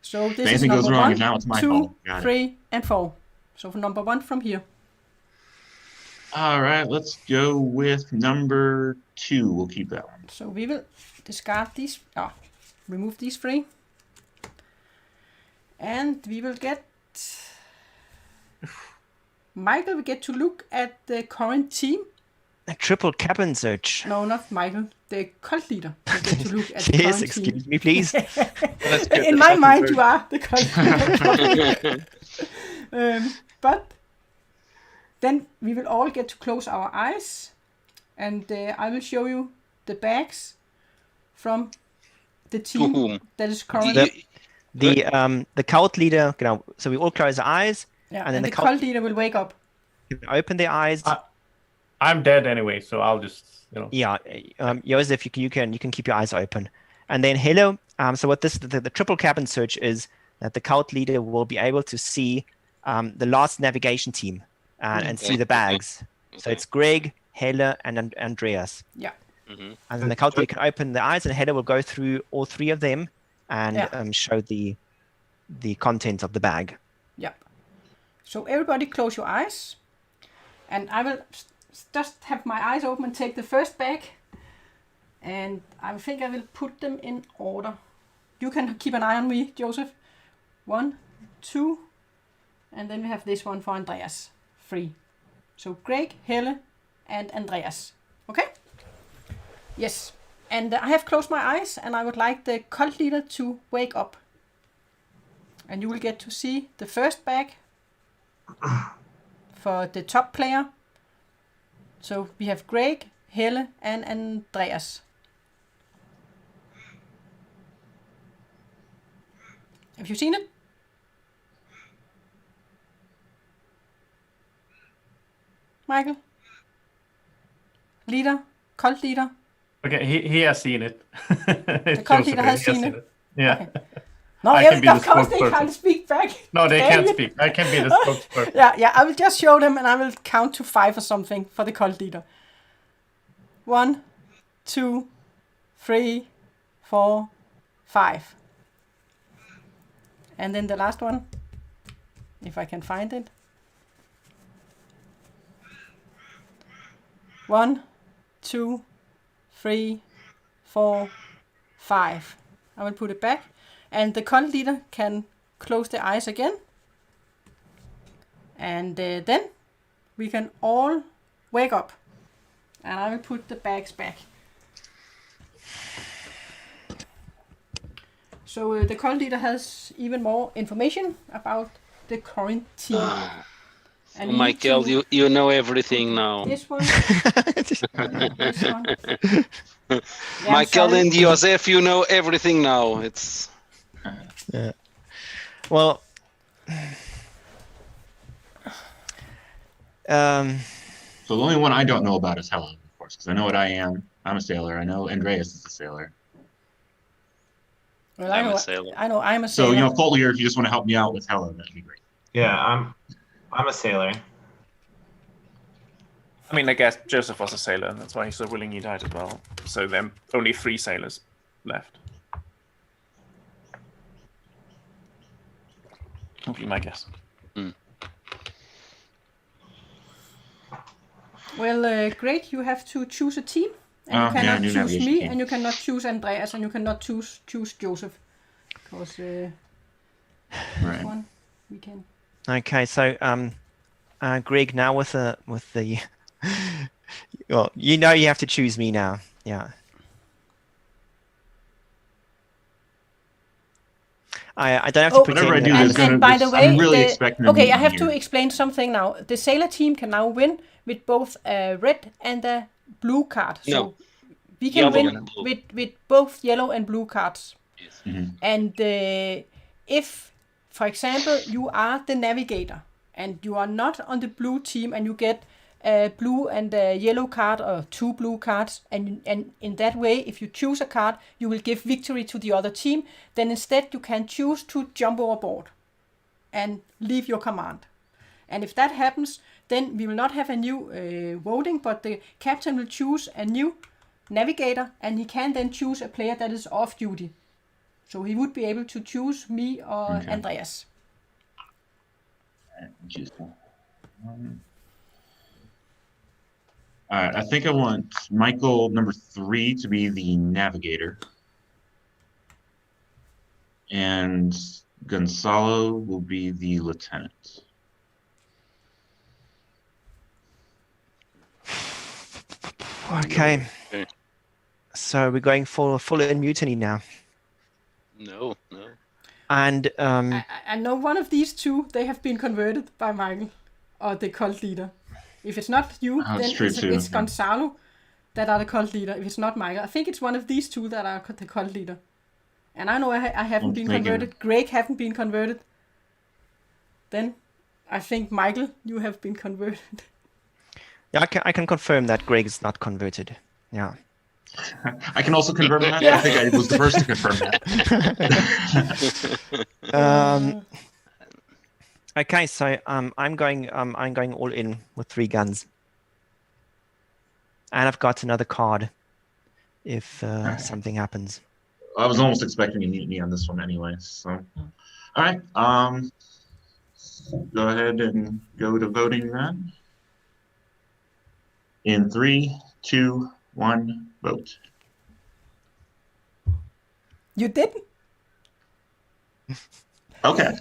So this is anything goes number wrong, 1, now it's my 2, fault. Got it. 3, and 4. So for number 1 from here. All right, let's go with number 2. We'll keep that one. So we will discard these, remove these 3. And we will get, Maikel will get to look at the current team. A triple cabin search. No, not Maikel, the cult leader will get to look at the Yes, current excuse team. me, please. That's good. In my mind, you are the cult leader. But then we will all get to close our eyes, and I will show you the bags from the team whom? that is currently. The cult leader, so we all close our eyes, Yeah, and then and the the cult- cult leader will wake up. open their eyes. I'm dead anyway, so I'll just, Yeah, Josef, you can keep your eyes open, and then Helle. So what the triple cabin search is that the cult leader will be able to see the last navigation team and see the bags. So it's Greg, Helle, and Andreas. Yeah. Mhm. And then the cult leader can open the eyes, and Helle will go through all 3 of them and show the contents of the bag. Yeah. So everybody close your eyes, and I will just have my eyes open and take the first bag, and I think I will put them in order. You can keep an eye on me, Joseph. 1, 2, and then we have this one for Andreas. 3. So Greg, Helle, and Andreas. Okay? Yes. And I have closed my eyes, and I would like the cult leader to wake up. And you will get to see the first bag for the top player. So we have Greg, Helle, and Andreas. Have you seen it? Maikel? Leader? Cult leader? Okay, he has seen it. The cult leader has seen it. Yeah. Okay. No, I yeah, can be the of course they spokesperson. can't speak back. No, they Damn can't it. speak. I can be the spokesperson. Yeah, I will just show them and I will count to 5 or something for the cult leader. 1, 2, 3, 4, 5. And then the last one, if I can find it. 1, 2, 3, 4, 5. I will put it back. And the cult leader can close the eyes again. And then we can all wake up. And I will put the bags back. So the cult leader has even more information about the current team. So Maikel, you know everything now. This one. This one. Yeah, Maikel and Josef, you know everything now. It's Yeah. Well, So the only one I don't know about is Helle, of course, because I know what I am. I'm a sailor. I know Andreas is a sailor. Well, I'm a sailor. I know I'm a So, sailor. Foltlier, if you just want to help me out with Helle, that'd be great. Yeah, I'm a sailor. I mean, I guess Joseph was a sailor, and that's why he's so willing he died as well. So then only 3 sailors left. Would be my guess. Well, great. You have to choose a team, and you Yeah, cannot new choose navigation me, team. and you cannot choose Andreas, and you cannot choose Joseph, because Right. one we can. okay, so Greg, now with the well, you have to choose me now. Yeah. I don't have to Whatever I pretend. do, that there's I'm- gonna- And by the way, I'm really expecting a okay, I mutant have to here. explain something now. The sailor team can now win with both a red and a blue card. So No. we can Yellow win and blue. with both yellow and blue cards. Yes. And if, for example, you are the navigator and you are not on the blue team and you get a blue and a yellow card or 2 blue cards, and in that way, if you choose a card, you will give victory to the other team, then instead you can choose to jump overboard and leave your command. And if that happens, then we will not have a new voting, but the captain will choose a new navigator, and he can then choose a player that is off duty. So he would be able to choose me or Okay. Andreas. All right, I think I want Maikel number 3 to be the navigator. And Gonzalo will be the lieutenant. Okay. Okay. So we're going for full in mutiny now, No. and I know one of these two, they have been converted by Maikel or the cult leader. If it's not you, Oh, then it's true too, it's yeah. Gonzalo that are the cult leader. If it's not Maikel, I think it's one of these two that are the cult leader. And I know I haven't been thinking. converted. Greg haven't been converted. Then I think Maikel, you have been converted. yeah, I can confirm that Greg is not converted. Yeah. I can also confirm that. I think I was the first to confirm that. Okay, so I'm going all in with 3 guns, and I've got another card if something happens. I was almost expecting a mutiny on this one anyway. So, all right. Go ahead and go to voting then. In 3, 2, 1, vote. You didn't? Okay.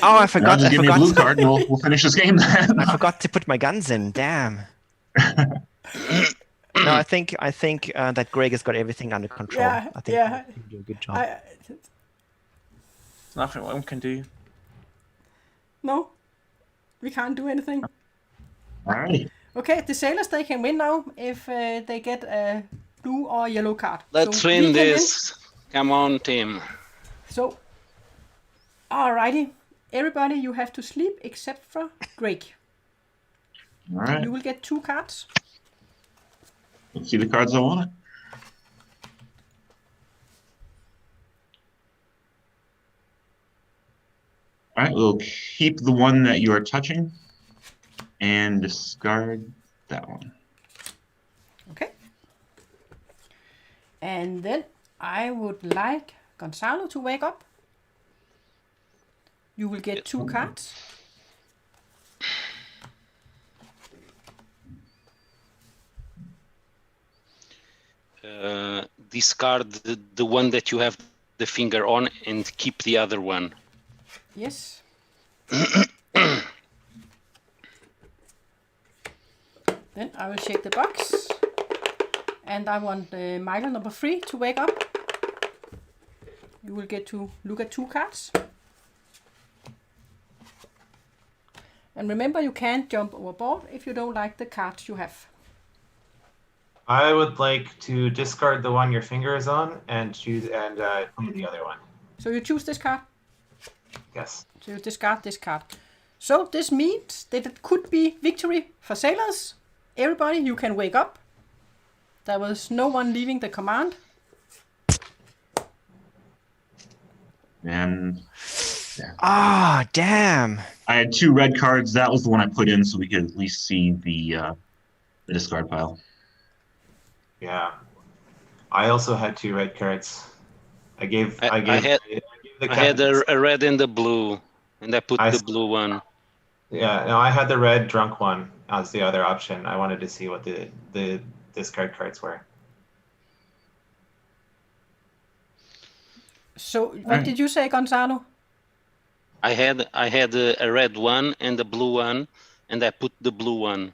Oh, I Now forgot. just I give me a blue forgot. card and we'll finish this game then. I forgot to put my guns in. Damn. No, I think that Greg has got everything under control. Yeah, I think yeah. he'll do a good job. Nothing one can do. No, we can't do anything. All right. Okay, the sailors, they can win now if they get a blue or yellow card. Let's So we win can this. Come on, team. So Alrighty. Everybody, you have to sleep except for Greg. All right. You will get 2 cards. Let's see the cards I want. All right, we'll keep the one that you are touching and discard that one. Okay. And then I would like Gonzalo to wake up. You will get 2 cards. Discard the one that you have the finger on and keep the other one. Yes. Then I will shake the box. And I want Maikel number 3 to wake up. You will get to look at 2 cards. And remember, you can't jump overboard if you don't like the cards you have. I would like to discard the one your finger is on and choose play the other one. So you choose this card. Yes. So you discard this card. So this means that it could be victory for sailors. Everybody, you can wake up. There was no one leaving the command. And Ah, damn. I had 2 red cards. That was the one I put in so we could at least see the discard pile. Yeah. I also had 2 red cards. I had a red and a blue, and I put the blue one. Yeah, no, I had the red drunk one as the other option. I wanted to see what the discard cards were. So what did you say, Gonzalo? I had a red one and a blue one, and I put the blue one.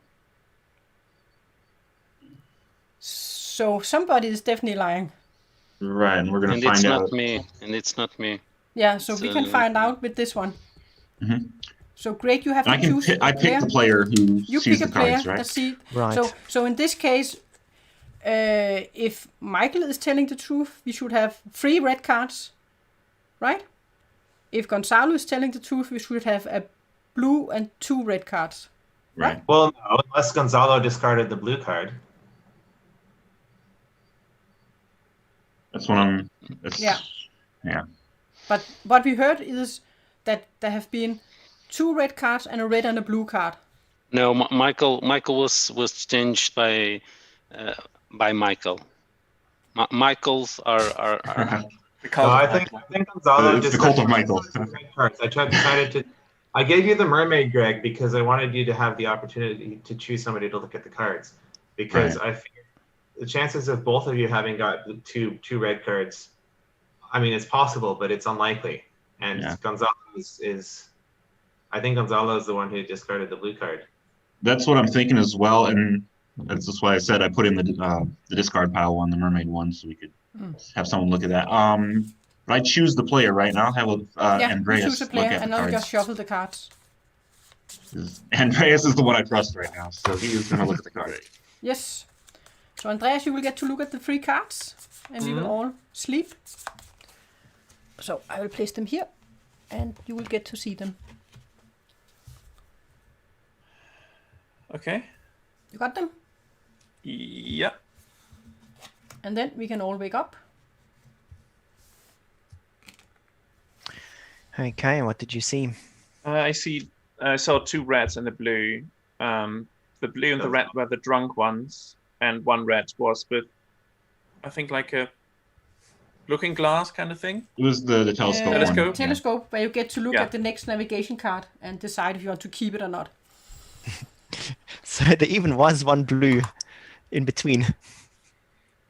So somebody is definitely lying. Right, and we're going to find out. And it's not me. Yeah, so we can find out with this one. Mm-hmm. So Greg, you have to choose. I pick the player who you sees pick the a player cards, right? that see. Right. So in this case, if Maikel is telling the truth, we should have 3 red cards, right? If Gonzalo is telling the truth, we should have a blue and 2 red cards. Right. Well, no, unless Gonzalo discarded the blue card. That's what I'm. Yeah. But what we heard is that there have been 2 red cards and a red and a blue card. No, Maikel was changed by Maikel. Maikel's are No, I think Gonzalo the cult of Maikel. red cards. Decided to. I gave you the mermaid, Greg, because I wanted you to have the opportunity to choose somebody to look at the cards. Because I figured the chances of both of you having got two red cards, I mean, it's possible, but it's unlikely. And Gonzalo is, I think Gonzalo is the one who discarded the blue card. That's what I'm thinking as well, and that's just why I said I put in the discard pile one, the mermaid one, so we could have someone look at that. But I choose the player right now. Have Andreas choose a player, look at and the I'll cards. just shuffle the cards. Andreas is the one I trust right now, so he is going to look at the card. Yes. So Andreas, you will get to look at the 3 cards, and we will all sleep. So I will place them here, and you will get to see them. Okay. You got them? Yeah. And then we can all wake up. Okay, what did you see? I saw 2 reds and a blue. The blue and the red were the drunk ones, and 1 red was with, I think, like a looking glass kind of thing. It was the telescope one. Telescope? Telescope, where you get to look at the next navigation card and decide if you want to keep it or not. So there even was 1 blue in between.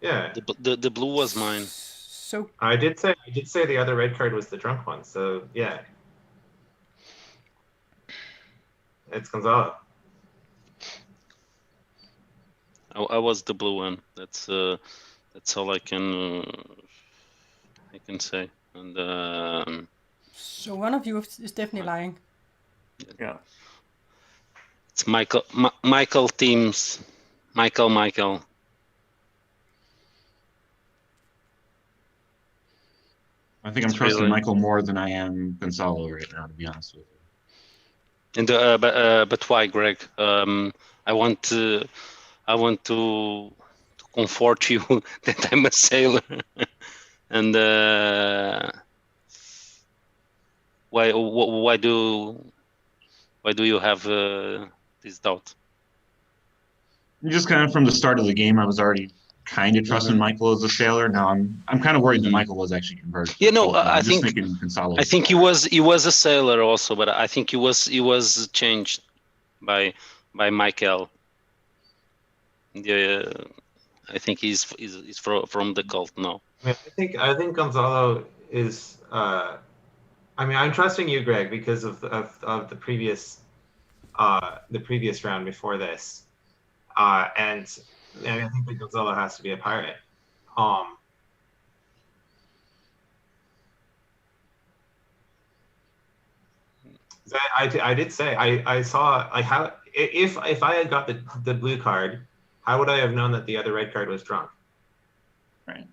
Yeah. The blue was mine. So I did say the other red card was the drunk one, so yeah. It's Gonzalo. I was the blue one. That's all I can say. And so one of you is definitely lying. Yeah. it's Maikel teams. Maikel. I think I'm It's trusting really- Michael more than I am Gonzalo right now, to be honest with you. And but why, Greg? I want to comfort you that I'm a sailor, and why do you have this doubt? Just kind of from the start of the game, I was already kind of trusting Michael as a sailor. Now I'm kind of worried that Michael was actually converted. You know, I'm I just think thinking Gonzalo. I think he was a sailor also, but I think he was changed by Maikel. Yeah, I think he's from the cult now. I mean, I think Gonzalo is. I mean, I'm trusting you, Greg, because of the previous round before this, and I think that Gonzalo has to be a pirate. I did say I saw like how if I had got the blue card, how would I have known that the other red card was drunk? Right.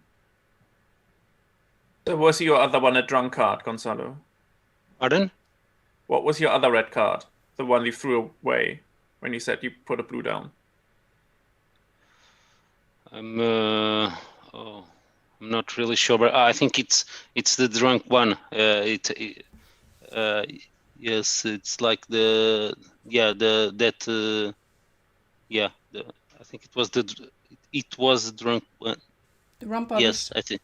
So was your other one a drunk card, Gonzalo? Pardon? What was your other red card? The one you threw away when you said you put a blue down? I'm not really sure, but I think it's the drunk one. Yes, it's like I think it was the drunk one. The rum bottles. Yes, I think.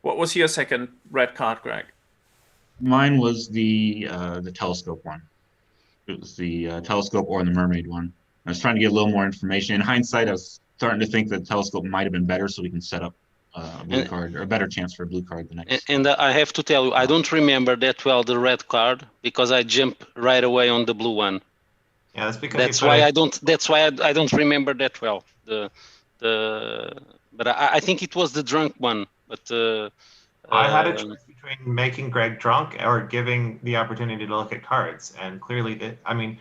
What was your second red card, Greg? Mine was the telescope one. It was the telescope or the mermaid one. I was trying to get a little more information. In hindsight, I was starting to think that the telescope might have been better, so we can set up a blue card or a better chance for a blue card the next. And I have to tell you, I don't remember that well the red card because I jumped right away on the blue one. Yeah, that's because That's why I don't. That's why I don't remember that well. But I think it was the drunk one. But I had a choice between making Greg drunk or giving the opportunity to look at cards, and clearly, I mean,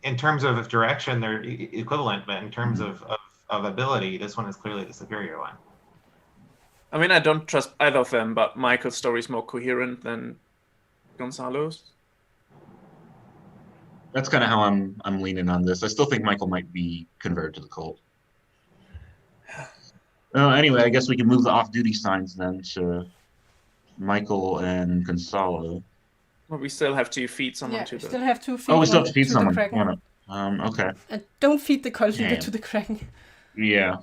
in terms of direction, they're equivalent, but in terms of ability, this one is clearly the superior one. I mean, I don't trust either of them, but Michael's story is more coherent than Gonzalo's. That's kind of how I'm leaning on this. I still think Michael might be converted to the cult. Well, anyway, I guess we can move the off-duty signs then to Michael and Gonzalo. Well, we still have to feed someone Yeah, to we the... still have to feed Oh, we still one have to feed to someone. the Kraken. Okay. And don't feed the cult leader Yeah. to the Kraken. Yeah.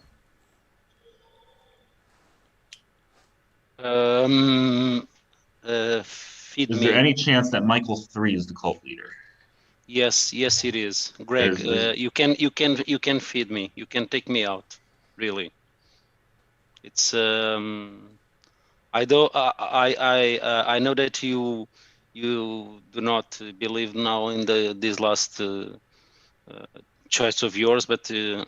Feed Is me. there any chance that Michael 3 is the cult leader? Yes, it is. Greg, There's- you can feed me. You can take me out. Really. It's I know that you do not believe now in this last choice of yours, but you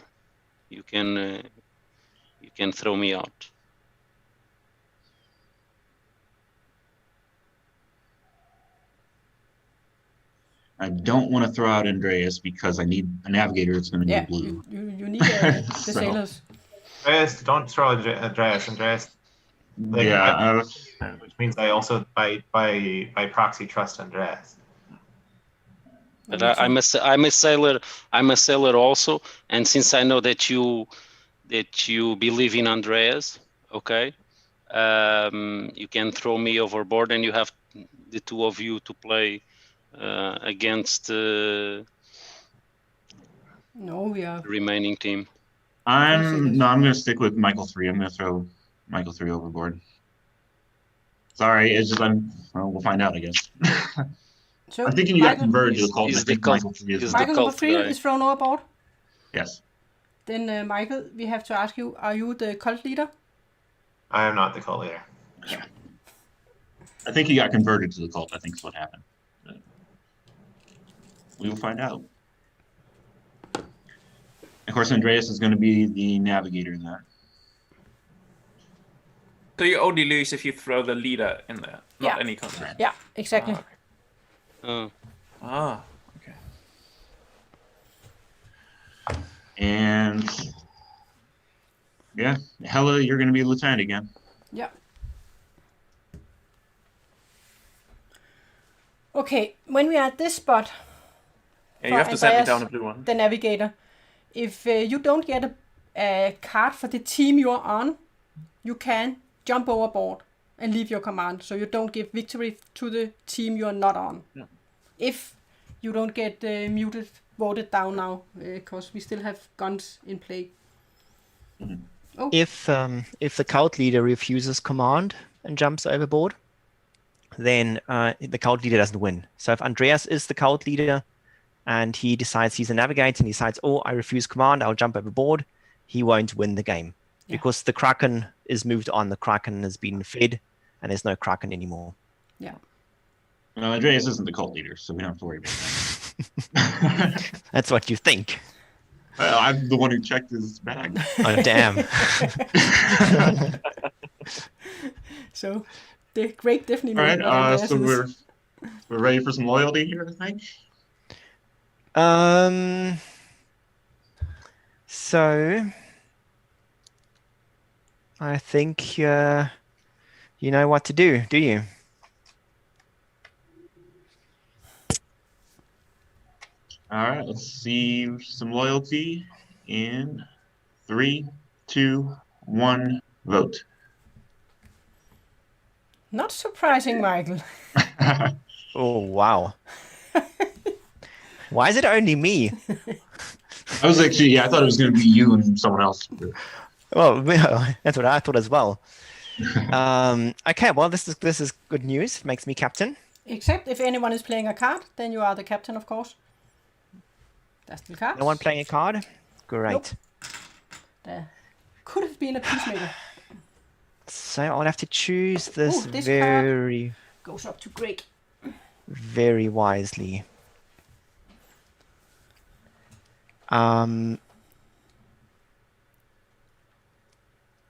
can throw me out. I don't want to throw out Andreas because I need a navigator that's going to Yeah, need blue. you need the So- sailors. Andreas, don't throw Andreas. Like, Yeah. which means I also by proxy trust Andreas. But I'm a sailor. I'm a sailor also, and since I know that you believe in Andreas, okay, you can throw me overboard, and you have the two of you to play against No, we are. the remaining team. I'm going to stick with Michael 3. I'm going to throw Michael 3 overboard. Sorry, it's just we'll find out, I guess. So I'm thinking you got Michael, converted to the cult. He's I the think cult- Michael 3 is he's the the Michael number cult 3 guy. is thrown overboard. Yes. Then Michael, we have to ask you: are you the cult leader? I am not the cult leader. I think he got converted to the cult. I think is what happened. But we will find out. Of course, Andreas is going to be the navigator in that. So you only lose if you throw the leader in there, not Yeah. any contest. Yeah, exactly. Okay. And yeah, Helle, you're going to be lieutenant again. Yeah. Okay, when we are at this spot, Yeah, you have to send me down a blue one. the navigator, if you don't get a card for the team you're on, you can jump overboard and leave your command, so you don't give victory to the team you're not on. Yeah. If you don't get voted down now, because we still have guns in play. Mhm. Oh. If the cult leader refuses command and jumps overboard, then the cult leader doesn't win. So if Andreas is the cult leader and he decides he's a navigator and he decides, oh, I refuse command, I'll jump overboard, he won't win the game because the Kraken is moved on. The Kraken has been fed and there's no Kraken anymore. Yeah. No, Andreas isn't the cult leader, so we don't have to worry about that. That's what you think. I'm the one who checked his bag. Oh, damn. So the Greg definitely. All right, so we're ready for some loyalty here, I think. So I think you know what to do you? All right, let's see some loyalty in 3, 2, 1, vote. Not surprising, Michael. Oh, wow. Why is it only me? I was actually, I thought it was going to be you and someone else. Well, that's what I thought as well. Okay, well, this is good news. Makes me captain. Except if anyone is playing a card, then you are the captain, of course. That's the card. No one playing a card? Great. Nope. There could have been a peacemaker. So I'll have to choose this, Ooh, this very, goes up to Greg. very wisely.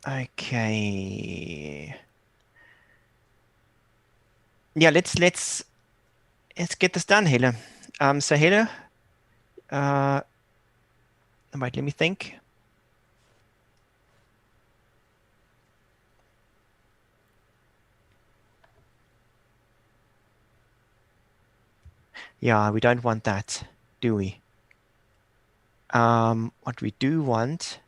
Okay. Yeah, let's get this done, Helle. So Helle, wait, let me think. Yeah, we don't want that, do we? What we do want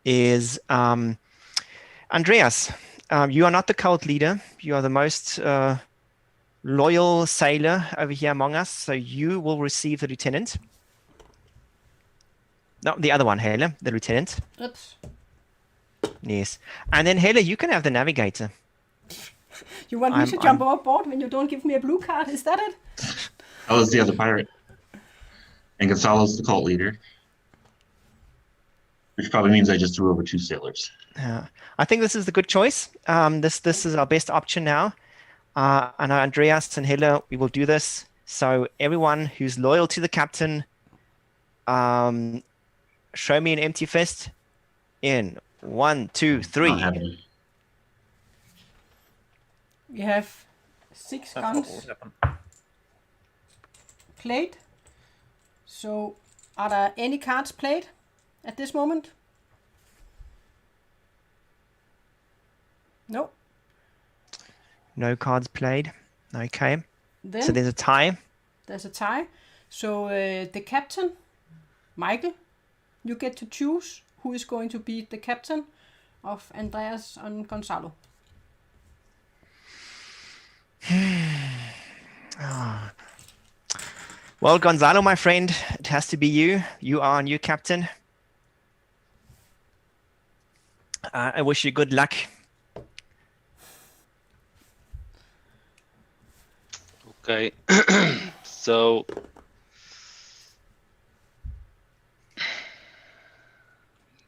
is Andreas, you are not the cult leader. You are the most loyal sailor over here among us, so you will receive the lieutenant. No, the other one, Helle, the lieutenant. Oops. Yes. And then Helle, you can have the navigator. You want me to jump overboard when you don't give me a blue card? Is that it? I was the other pirate. And Gonzalo's the cult leader. Which probably means I just threw over 2 sailors. I think this is the good choice. This is our best option now. And Andreas and Helle, we will do this. So everyone who's loyal to the captain, show me an empty fist in 1, 2, 3. We have 6 guns played. So are there any cards played at this moment? No. No cards played. Okay. Then So there's a tie. there's a tie. So the captain, Michael, you get to choose who is going to be the captain of Andreas and Gonzalo. Well, Gonzalo, my friend, it has to be you. You are our new captain. I wish you good luck. Okay. So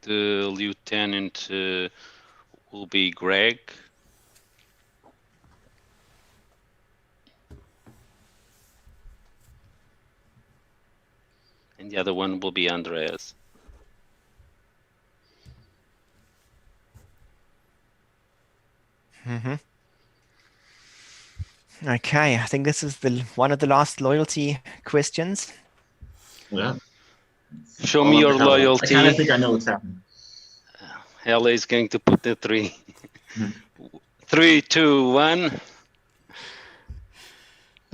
the lieutenant will be Greg. And the other one will be Andreas. Okay, I think this is one of the last loyalty questions. Yeah. Show me your I loyalty. kind of think I know what's happening. Helle is going to put the 3. 3, 2, 1.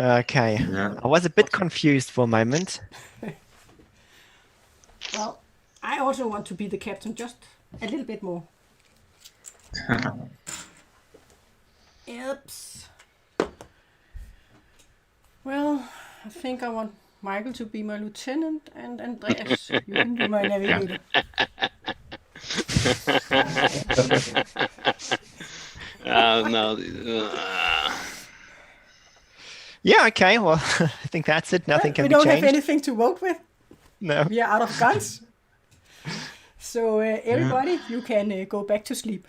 Okay. Yeah. I was a bit confused for a moment. Well, I also want to be the captain, just a little bit more. Oops. Well, I think I want Maikel to be my lieutenant, and Andreas, you can be my navigator. No. Yeah, okay. Well, I think that's it. Nothing can We be don't changed. have anything to vote with. No. We are out of guns. So everybody, you can go back to sleep.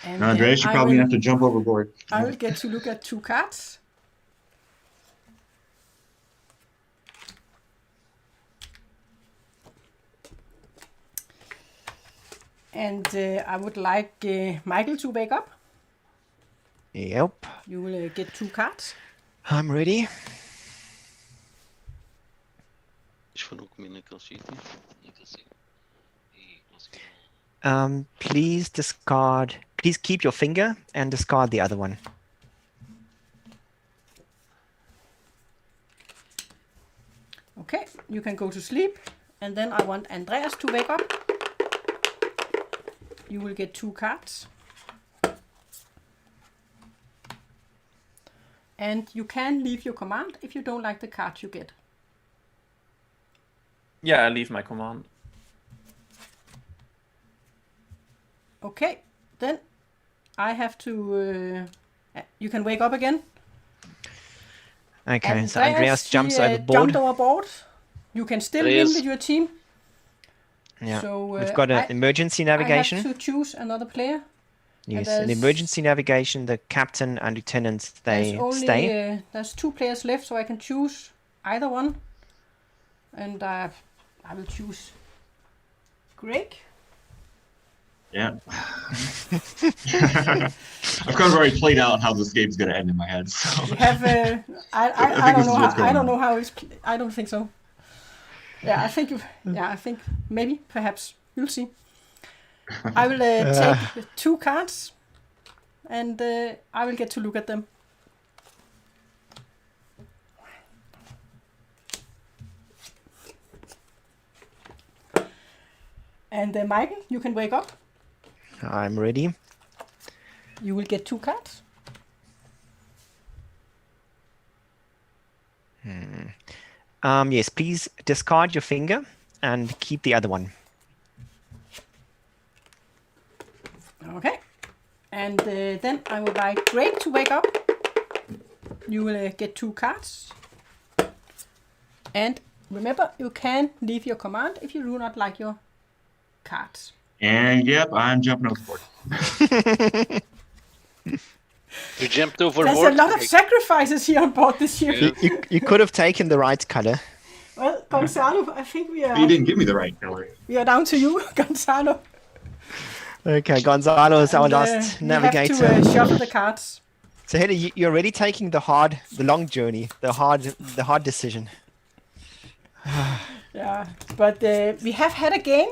And Now, Andreas, you I probably will- have to jump overboard. I will get to look at 2 cards. And I would like Maikel to wake up. Yep. You will get 2 cards. I'm ready. Isto foram comigo naquele sítio. Please discard. Please keep your finger and discard the other one. Okay, you can go to sleep. And then I want Andreas to wake up. You will get 2 cards. And you can leave your command if you don't like the card you get. Yeah, I leave my command. Okay, then I have to... you can wake up again. Okay, so Andreas jumps he, overboard. Jumped overboard. You can still win Andreas. with your team. Yeah. So, We've got an emergency navigation. I have to choose another player. Yes, there's- an emergency navigation. The captain and lieutenants, they There's only stay. there's 2 players left, so I can choose either one. And I will choose Greg. Yeah. I've kind of already played out how this game's gonna end in my head. So. You have I think don't this know is what's how I going don't on. know how it's I don't think so. Yeah, I think maybe perhaps you'll see. I will take 2 cards, and I will get to look at them. And Maikel, you can wake up. I'm ready. You will get 2 cards. Yes, please discard your finger and keep the other one. Okay. And then I would like Greg to wake up. You will get 2 cards. And remember, you can leave your command if you do not like your cards. And yep, I'm jumping overboard. You jumped There's overboard. a lot of sacrifices here on board this ship. Yeah. You could have taken the right color. Well, Gonzalo, I think You didn't give me the right color. we are down to you, Gonzalo. Okay, Gonzalo is our And, last we navigator. have to shuffle the cards. So Helle, you're already taking the long journey, the hard decision. Yeah, but we have had a game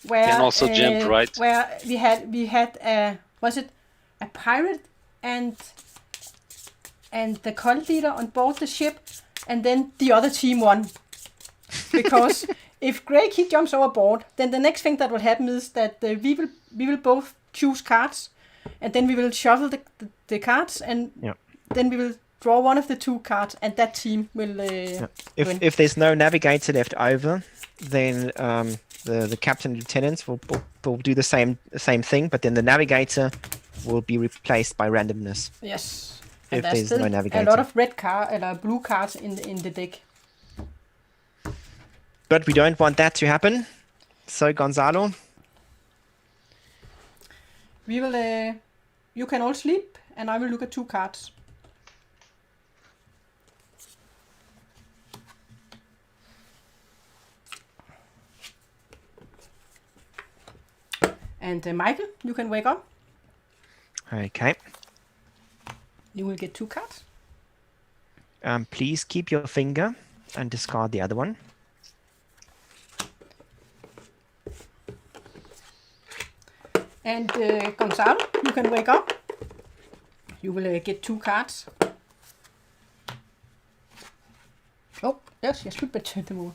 where Can also jump right. where we had was it a pirate and the cult leader on board the ship, and then the other team won because if Greg he jumps overboard, then the next thing that will happen is that we will both choose cards, and then we will shuffle the cards, and Yeah. then we will draw one of the 2 cards, and that team will win. If there's no navigator left over, then the captain and lieutenants will do the same thing, but then the navigator will be replaced by randomness. Yes. If And there's there's still no a navigator. lot of blue cards in the deck. But we don't want that to happen. So Gonzalo, We will. You can all sleep, and I will look at 2 cards. And Maikel, you can wake up. okay. You will get 2 cards. Please keep your finger and discard the other one. And Gonzalo, you can wake up. You will get 2 cards. Oh, yes, jeg skulle turn them over.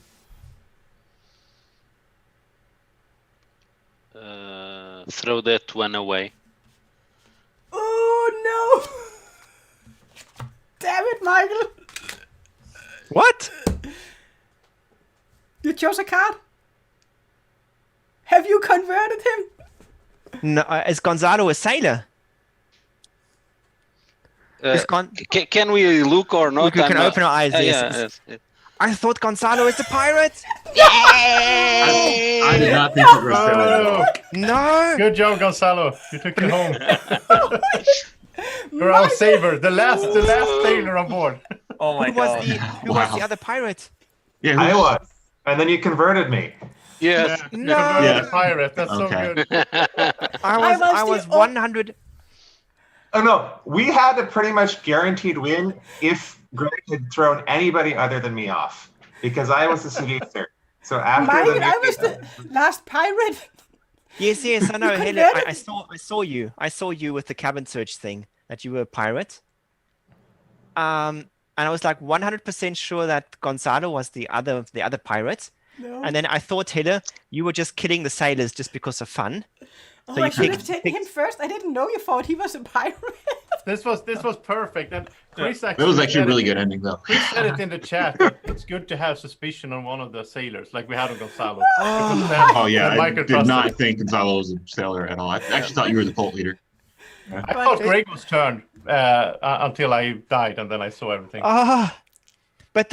Throw that one away. Oh, no! Damn it, Michael! What? You chose a card? Have you converted him? No, is Gonzalo a sailor? Can we look or not? We can open our eyes. Yes. I thought Gonzalo is a pirate. I did not think it was sailor. No. Good job, Gonzalo. You took it home. You're our saver, the last sailor on board. Oh my Who god. was the other pirate? Yeah, I was. And then you converted me. Yes. No. Yeah. Pirate. That's so Okay. good. I was 100. Oh no, we had a pretty much guaranteed win if Greg had thrown anybody other than me off, because I was the seducer. So after Michael, I was the last pirate. Yes, I know. You Helle, converted I saw you. I saw you with the cabin search thing that you were a pirate. And I was like 100% sure that Gonzalo was the other pirate. No. And then I thought, Helle, you were just killing the sailors just because of fun. Oh, I should have taken him first. I didn't know you thought he was a pirate. This was perfect. And Chris That was actually a really good ending, though. Chris said it in the chat. That it's good to have suspicion on one of the sailors, like we had on Gonzalo. Oh yeah, I Michael did not trusted. think Gonzalo was a sailor at all. I actually thought you were the cult leader. I thought Greg was turned until I died, and then I saw everything. But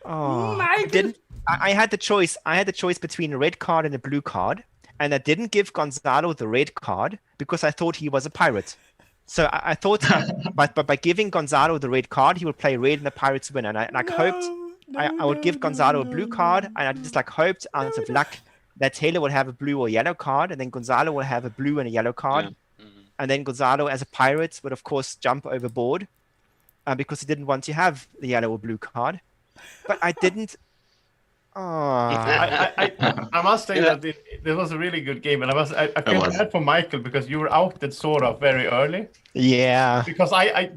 Michael. I had the choice. I had the choice between a red card and a blue card, and I didn't give Gonzalo the red card because I thought he was a pirate. So I thought, but by giving Gonzalo the red card, he would play red and the pirates win. And I hoped I would give Gonzalo a blue card, and I just hoped out of luck that Helle would have a blue or yellow card, and then Gonzalo will have a blue and a yellow card. Yeah. Mm-hmm. And then Gonzalo, as a pirate, would of course jump overboard because he didn't want to have the yellow or blue card. But I didn't. I must say that this was a really good game, and I feel bad for Michael because you were outed sort of very early. Yeah. Because I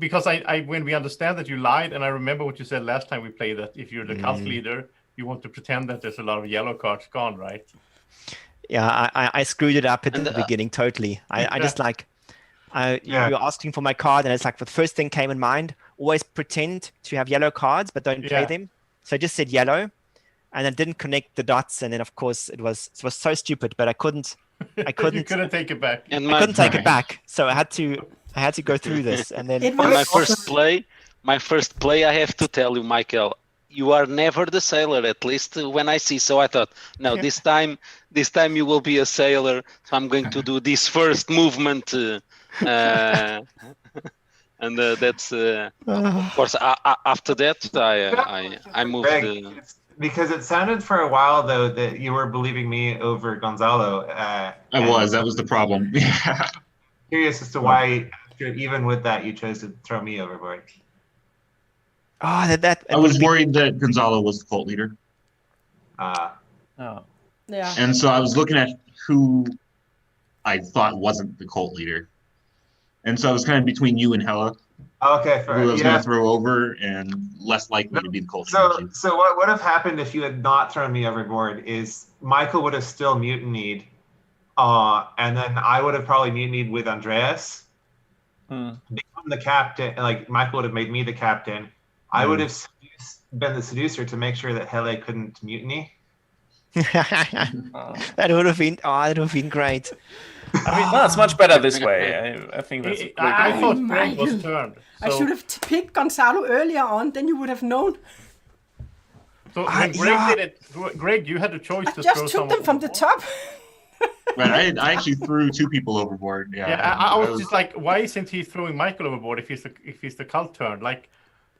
when we understand that you lied, and I remember what you said last time we played, that if you're the cult leader, you want to pretend that there's a lot of yellow cards gone, right? Yeah, I screwed it up at the beginning totally. I just you're asking for my card, and it's like the first thing came in mind. Always pretend to have yellow cards, but don't play them. So I just said yellow. And I didn't connect the dots, and then of course it was so stupid, but I couldn't. You couldn't take it back. And I couldn't take it back, so I had to go through this, and then my first play, I have to tell you, Maikel, you are never the sailor. At least when I see, so I thought, no, this time you will be a sailor. So I'm going to do this first movement, and that's of course. After that, I moved. Greg, because it sounded for a while though that you were believing me over Gonzalo. That was the problem. Curious as to why, even with that, you chose to throw me overboard. I was worried that Gonzalo was the cult leader. Yeah. And so I was looking at who I thought wasn't the cult leader. And so I was kind of between you and Helle. Okay, who I was going to throw over and less likely to be the cult leader. So what would have happened if you had not thrown me overboard is Michael would have still mutinied, and then I would have probably mutinied with Andreas, become the captain, like Michael would have made me the captain. I would have been the seducer to make sure that Helle couldn't mutiny. That would have been great. I mean, it's much better this way. I think that's. I thought Greg was turned. So. I should have picked Gonzalo earlier on, then you would have known. So when Greg did it, Greg, you had the choice to throw just took them from the top. Right, I actually threw two people overboard. I was just like, why isn't he throwing Michael overboard if he's the cult turned? Like,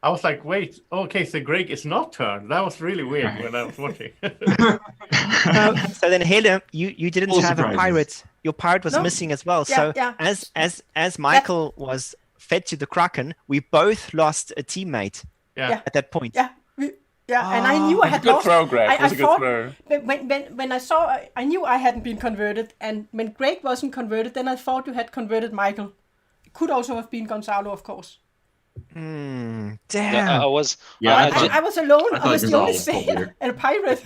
I was like, wait, okay, so Greg is not turned. That was really weird when I was watching. So then, Helle, you didn't have surprises. a pirate. Your pirate was missing as well. So as Michael was fed to the Kraken, we both lost a teammate at that point. And I knew I had good lost. throw, Greg. I Good thought, throw. When I saw, I knew I hadn't been converted, and when Greg wasn't converted, then I thought you had converted Michael. It could also have been Gonzalo, of course. Damn. Yeah, I was. Yeah, I was alone. I I thought was the Gonzalo only was cult sailor leader. and a pirate.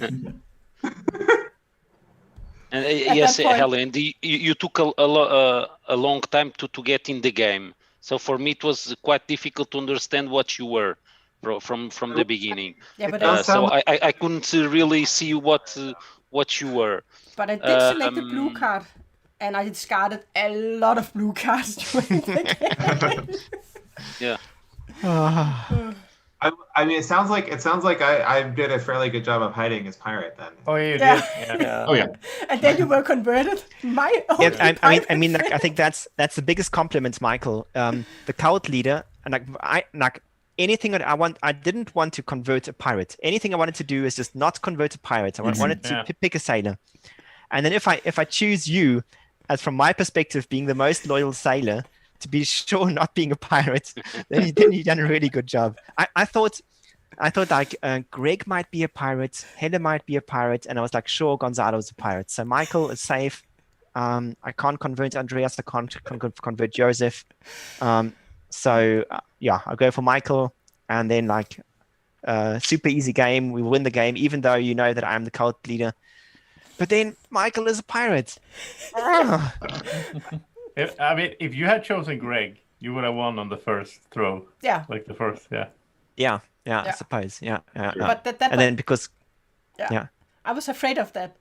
And At yes, that point. Helle, and you took a long time to get in the game. So for me, it was quite difficult to understand what you were from the beginning. Yeah, but So I couldn't really see what you were. But I did select the blue card, and I discarded a lot of blue cards during the game. Yeah. I mean, it sounds like I did a fairly good job of hiding as pirate then. Oh, you Yeah. did. Yeah. Oh yeah. And then you were converted. My only Yeah, I mean, pirate I think that's the biggest compliment, Michael. The cult leader, and anything that I didn't want to convert a pirate. Anything I wanted to do is just not convert a pirate. I wanted to pick a sailor. And then if I choose you, as from my perspective, being the most loyal sailor, to be sure not being a pirate, then you've done a really good job. I thought like Greg might be a pirate, Helle might be a pirate, and I was like, sure, Gonzalo's a pirate. So Michael is safe. I can't convert Andreas. I can't convert Josef. So I'll go for Michael, and then like super easy game. We win the game, even though you know that I'm the cult leader. But then Michael is a pirate. If you had chosen Greg, you would have won on the first throw. Yeah. Like the first, Yeah, I suppose. Yeah. But that And then because I was afraid of that.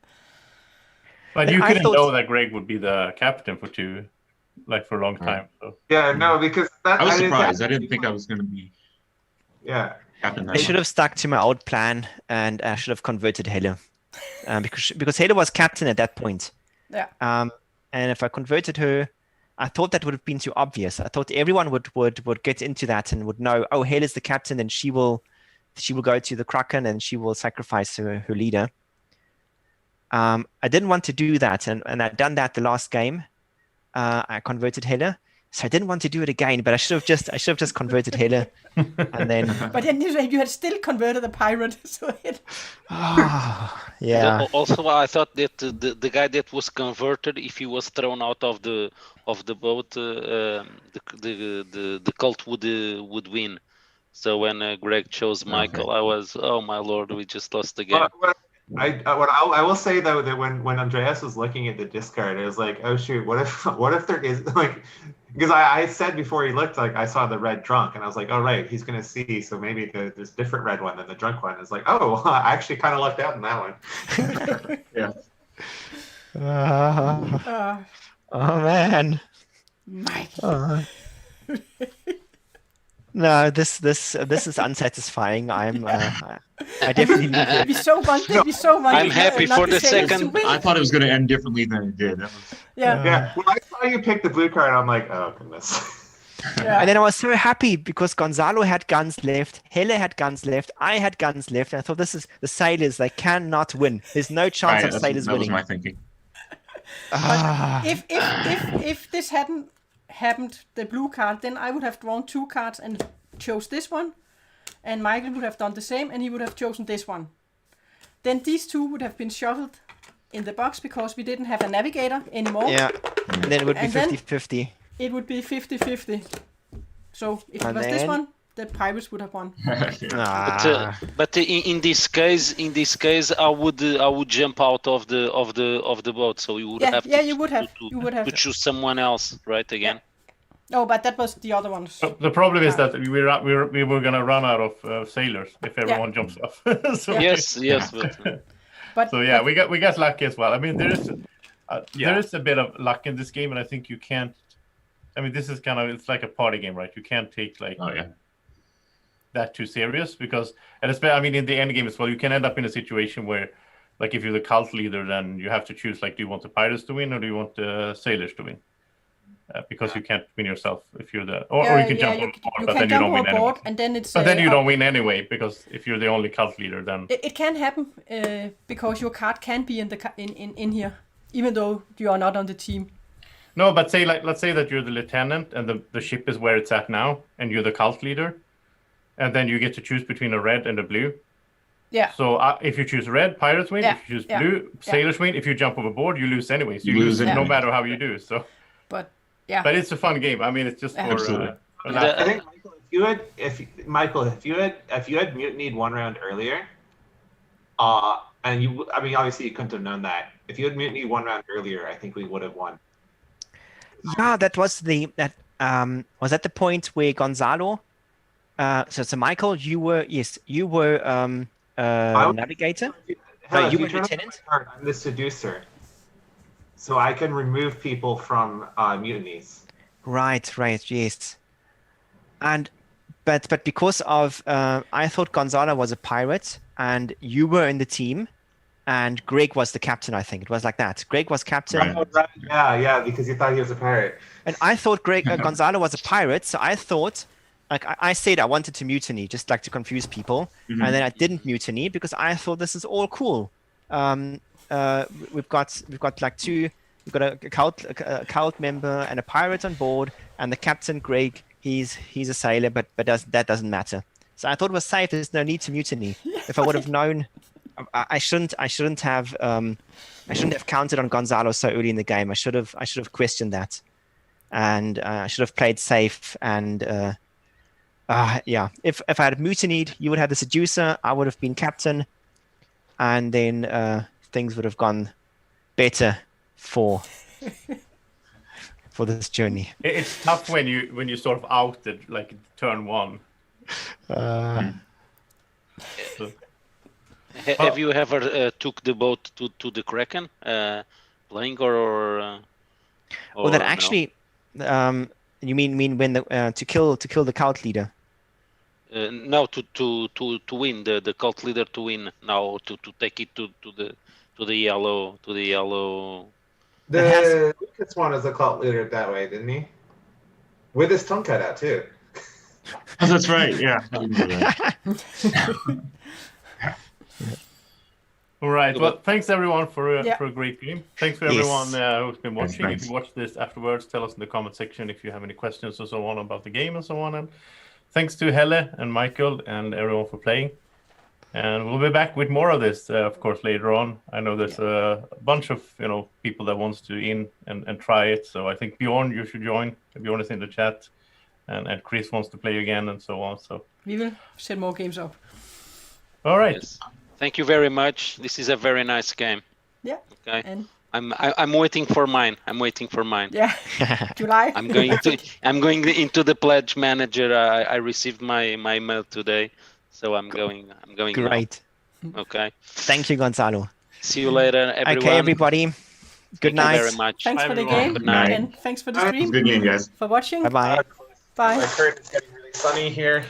But you I couldn't thought- know that Greg would be the captain for a long time. So. Yeah, no, because that I was didn't- surprised. I didn't think I was going to be Yeah. captain. I should have stuck to my old plan, and I should have converted Helle, because Helle was captain at that point. Yeah. And if I converted her, I thought that would have been too obvious. I thought everyone would get into that and would know, oh, Helle is the captain, and she will go to the Kraken and she will sacrifice her leader. I didn't want to do that, and I'd done that the last game. I converted Helle, so I didn't want to do it again. But I should have just converted Helle, and then. But then you had still converted a pirate, so it. Yeah. Also, I thought that the guy that was converted, if he was thrown out of the boat, the cult would win. So when Greg chose Michael, I was, oh my lord, we just lost the game. I will say though that when Andreas was looking at the discard, it was like, oh shoot, what if there is like, because I said before he looked, like I saw the red drunk, and I was like, oh right, he's gonna see, so maybe there's different red one than the drunk one. It's like, oh, I actually kind of lucked out in that one. Yeah. Oh man. Michael. No, this is unsatisfying. I definitely need It'd be so much. I'm happy for the second. I thought it was going to end differently than it did. That was... Yeah. When I saw you pick the blue card, I'm like, oh goodness. Yeah. And then I was so happy because Gonzalo had guns left, Helle had guns left, I had guns left. And I thought, this is the sailors. They cannot win. There's no chance of sailors that winning. was my thinking. If this hadn't happened, the blue card, then I would have drawn 2 cards and chose this one, and Michael would have done the same, and he would have chosen this one. Then these 2 would have been shuffled in the box because we didn't have a navigator anymore. Yeah, and then it would be And then- 50-50. It would be 50-50. So if it And was this then- one, the pirates would have won. But in this case, I would jump out of the boat, so you would have to, you would have. You would have. to choose someone else, right? Again. Oh, but that was the other ones. The problem is that we were gonna run out of sailors if everyone jumps off. So Yes, but But we got lucky as well. I mean, there is a bit of luck in this game, and I think you can't. I mean, this is it's like a party game, right? You can't take that too serious because, and especially, I mean, in the end game as well, you can end up in a situation where, like, if you're the cult leader, then you have to choose, like, do you want the pirates to win or do you want the sailors to win? Because you can't win yourself if you're the, or you can jump on board, but then you don't win anyway. And then it's. But then you don't win anyway because if you're the only cult leader, then It can happen because your card can be in here, even though you are not on the team. no. But let's say that you're the lieutenant and the ship is where it's at now, and you're the cult leader, and then you get to choose between a red and a blue. Yeah. So if you choose red, pirates win. Yeah, If you choose yeah, blue, sailors win. If you jump overboard, you lose anyway. So You you lose lose no anyway. matter how you do. So, But yeah. but it's a fun game. I mean, it's just Yeah. for Absolutely. I think Michael, if you had mutinied one round earlier, and I mean, obviously you couldn't have known that. If you had mutinied one round earlier, I think we would have won. Yeah, that was was that the point where Gonzalo? So Michael, you were navigator. Helle, you if were turn on lieutenant? my card, I'm the seducer, so I can remove people from mutinies. Right, yes. But because of I thought Gonzalo was a pirate and you were in the team, and Greg was the captain. I think it was like that. Greg was captain. Right. Oh, right. Yeah, because you thought he was a pirate. And I thought Gonzalo was a pirate, so I thought, like I said, I wanted to mutiny, just like to confuse people, Mhm. and then I didn't mutiny because I thought this is all cool. We've got like two. We've got a cult member and a pirate on board, and the captain Greg. He's a sailor, but that doesn't matter. So I thought it was safe. There's no need to mutiny. If I would have known, I shouldn't have counted on Gonzalo so early in the game. I should have questioned that, and I should have played safe. And yeah, if I had mutinied, you would have the seducer. I would have been captain, and then things would have gone better for this journey. It's tough when you sort of outed like turn one. Have you ever took the boat to the Kraken, playing or Well, that no? actually, you mean when to kill the cult leader? No, to win the cult leader to win. Now to take it to the yellow. The Lucas one is a cult leader that way, didn't he? With his tongue cut out too. Oh, that's right. Yeah. I remember that. All right. Well, thanks everyone for a great game. Thanks for Yes. everyone who's been watching. Thanks. If you watch this afterwards, tell us in the comment section if you have any questions or so on about the game and so on. And thanks to Helle and Maikel and everyone for playing. And we'll be back with more of this, of course, later on. I know there's a bunch of people that wants to and try it. So I think Bjorn, you should join. Bjorn is in the chat, and Chris wants to play again, and so on. So We will set more games up. all right. Yes. Thank you very much. This is a very nice game. Yeah. Okay. And I'm waiting for mine. yeah, July. I'm going into the pledge manager. I received my mail today, so I'm going. Great. Now. Okay. Thank you, Gonzalo. See you later, everyone. Okay, everybody. Good Thank night. you very much. Thanks for the everyone. game. Good night. And thanks for the It's a stream. good game, guys. For watching. Bye bye. Bye. I've heard it's getting really sunny here.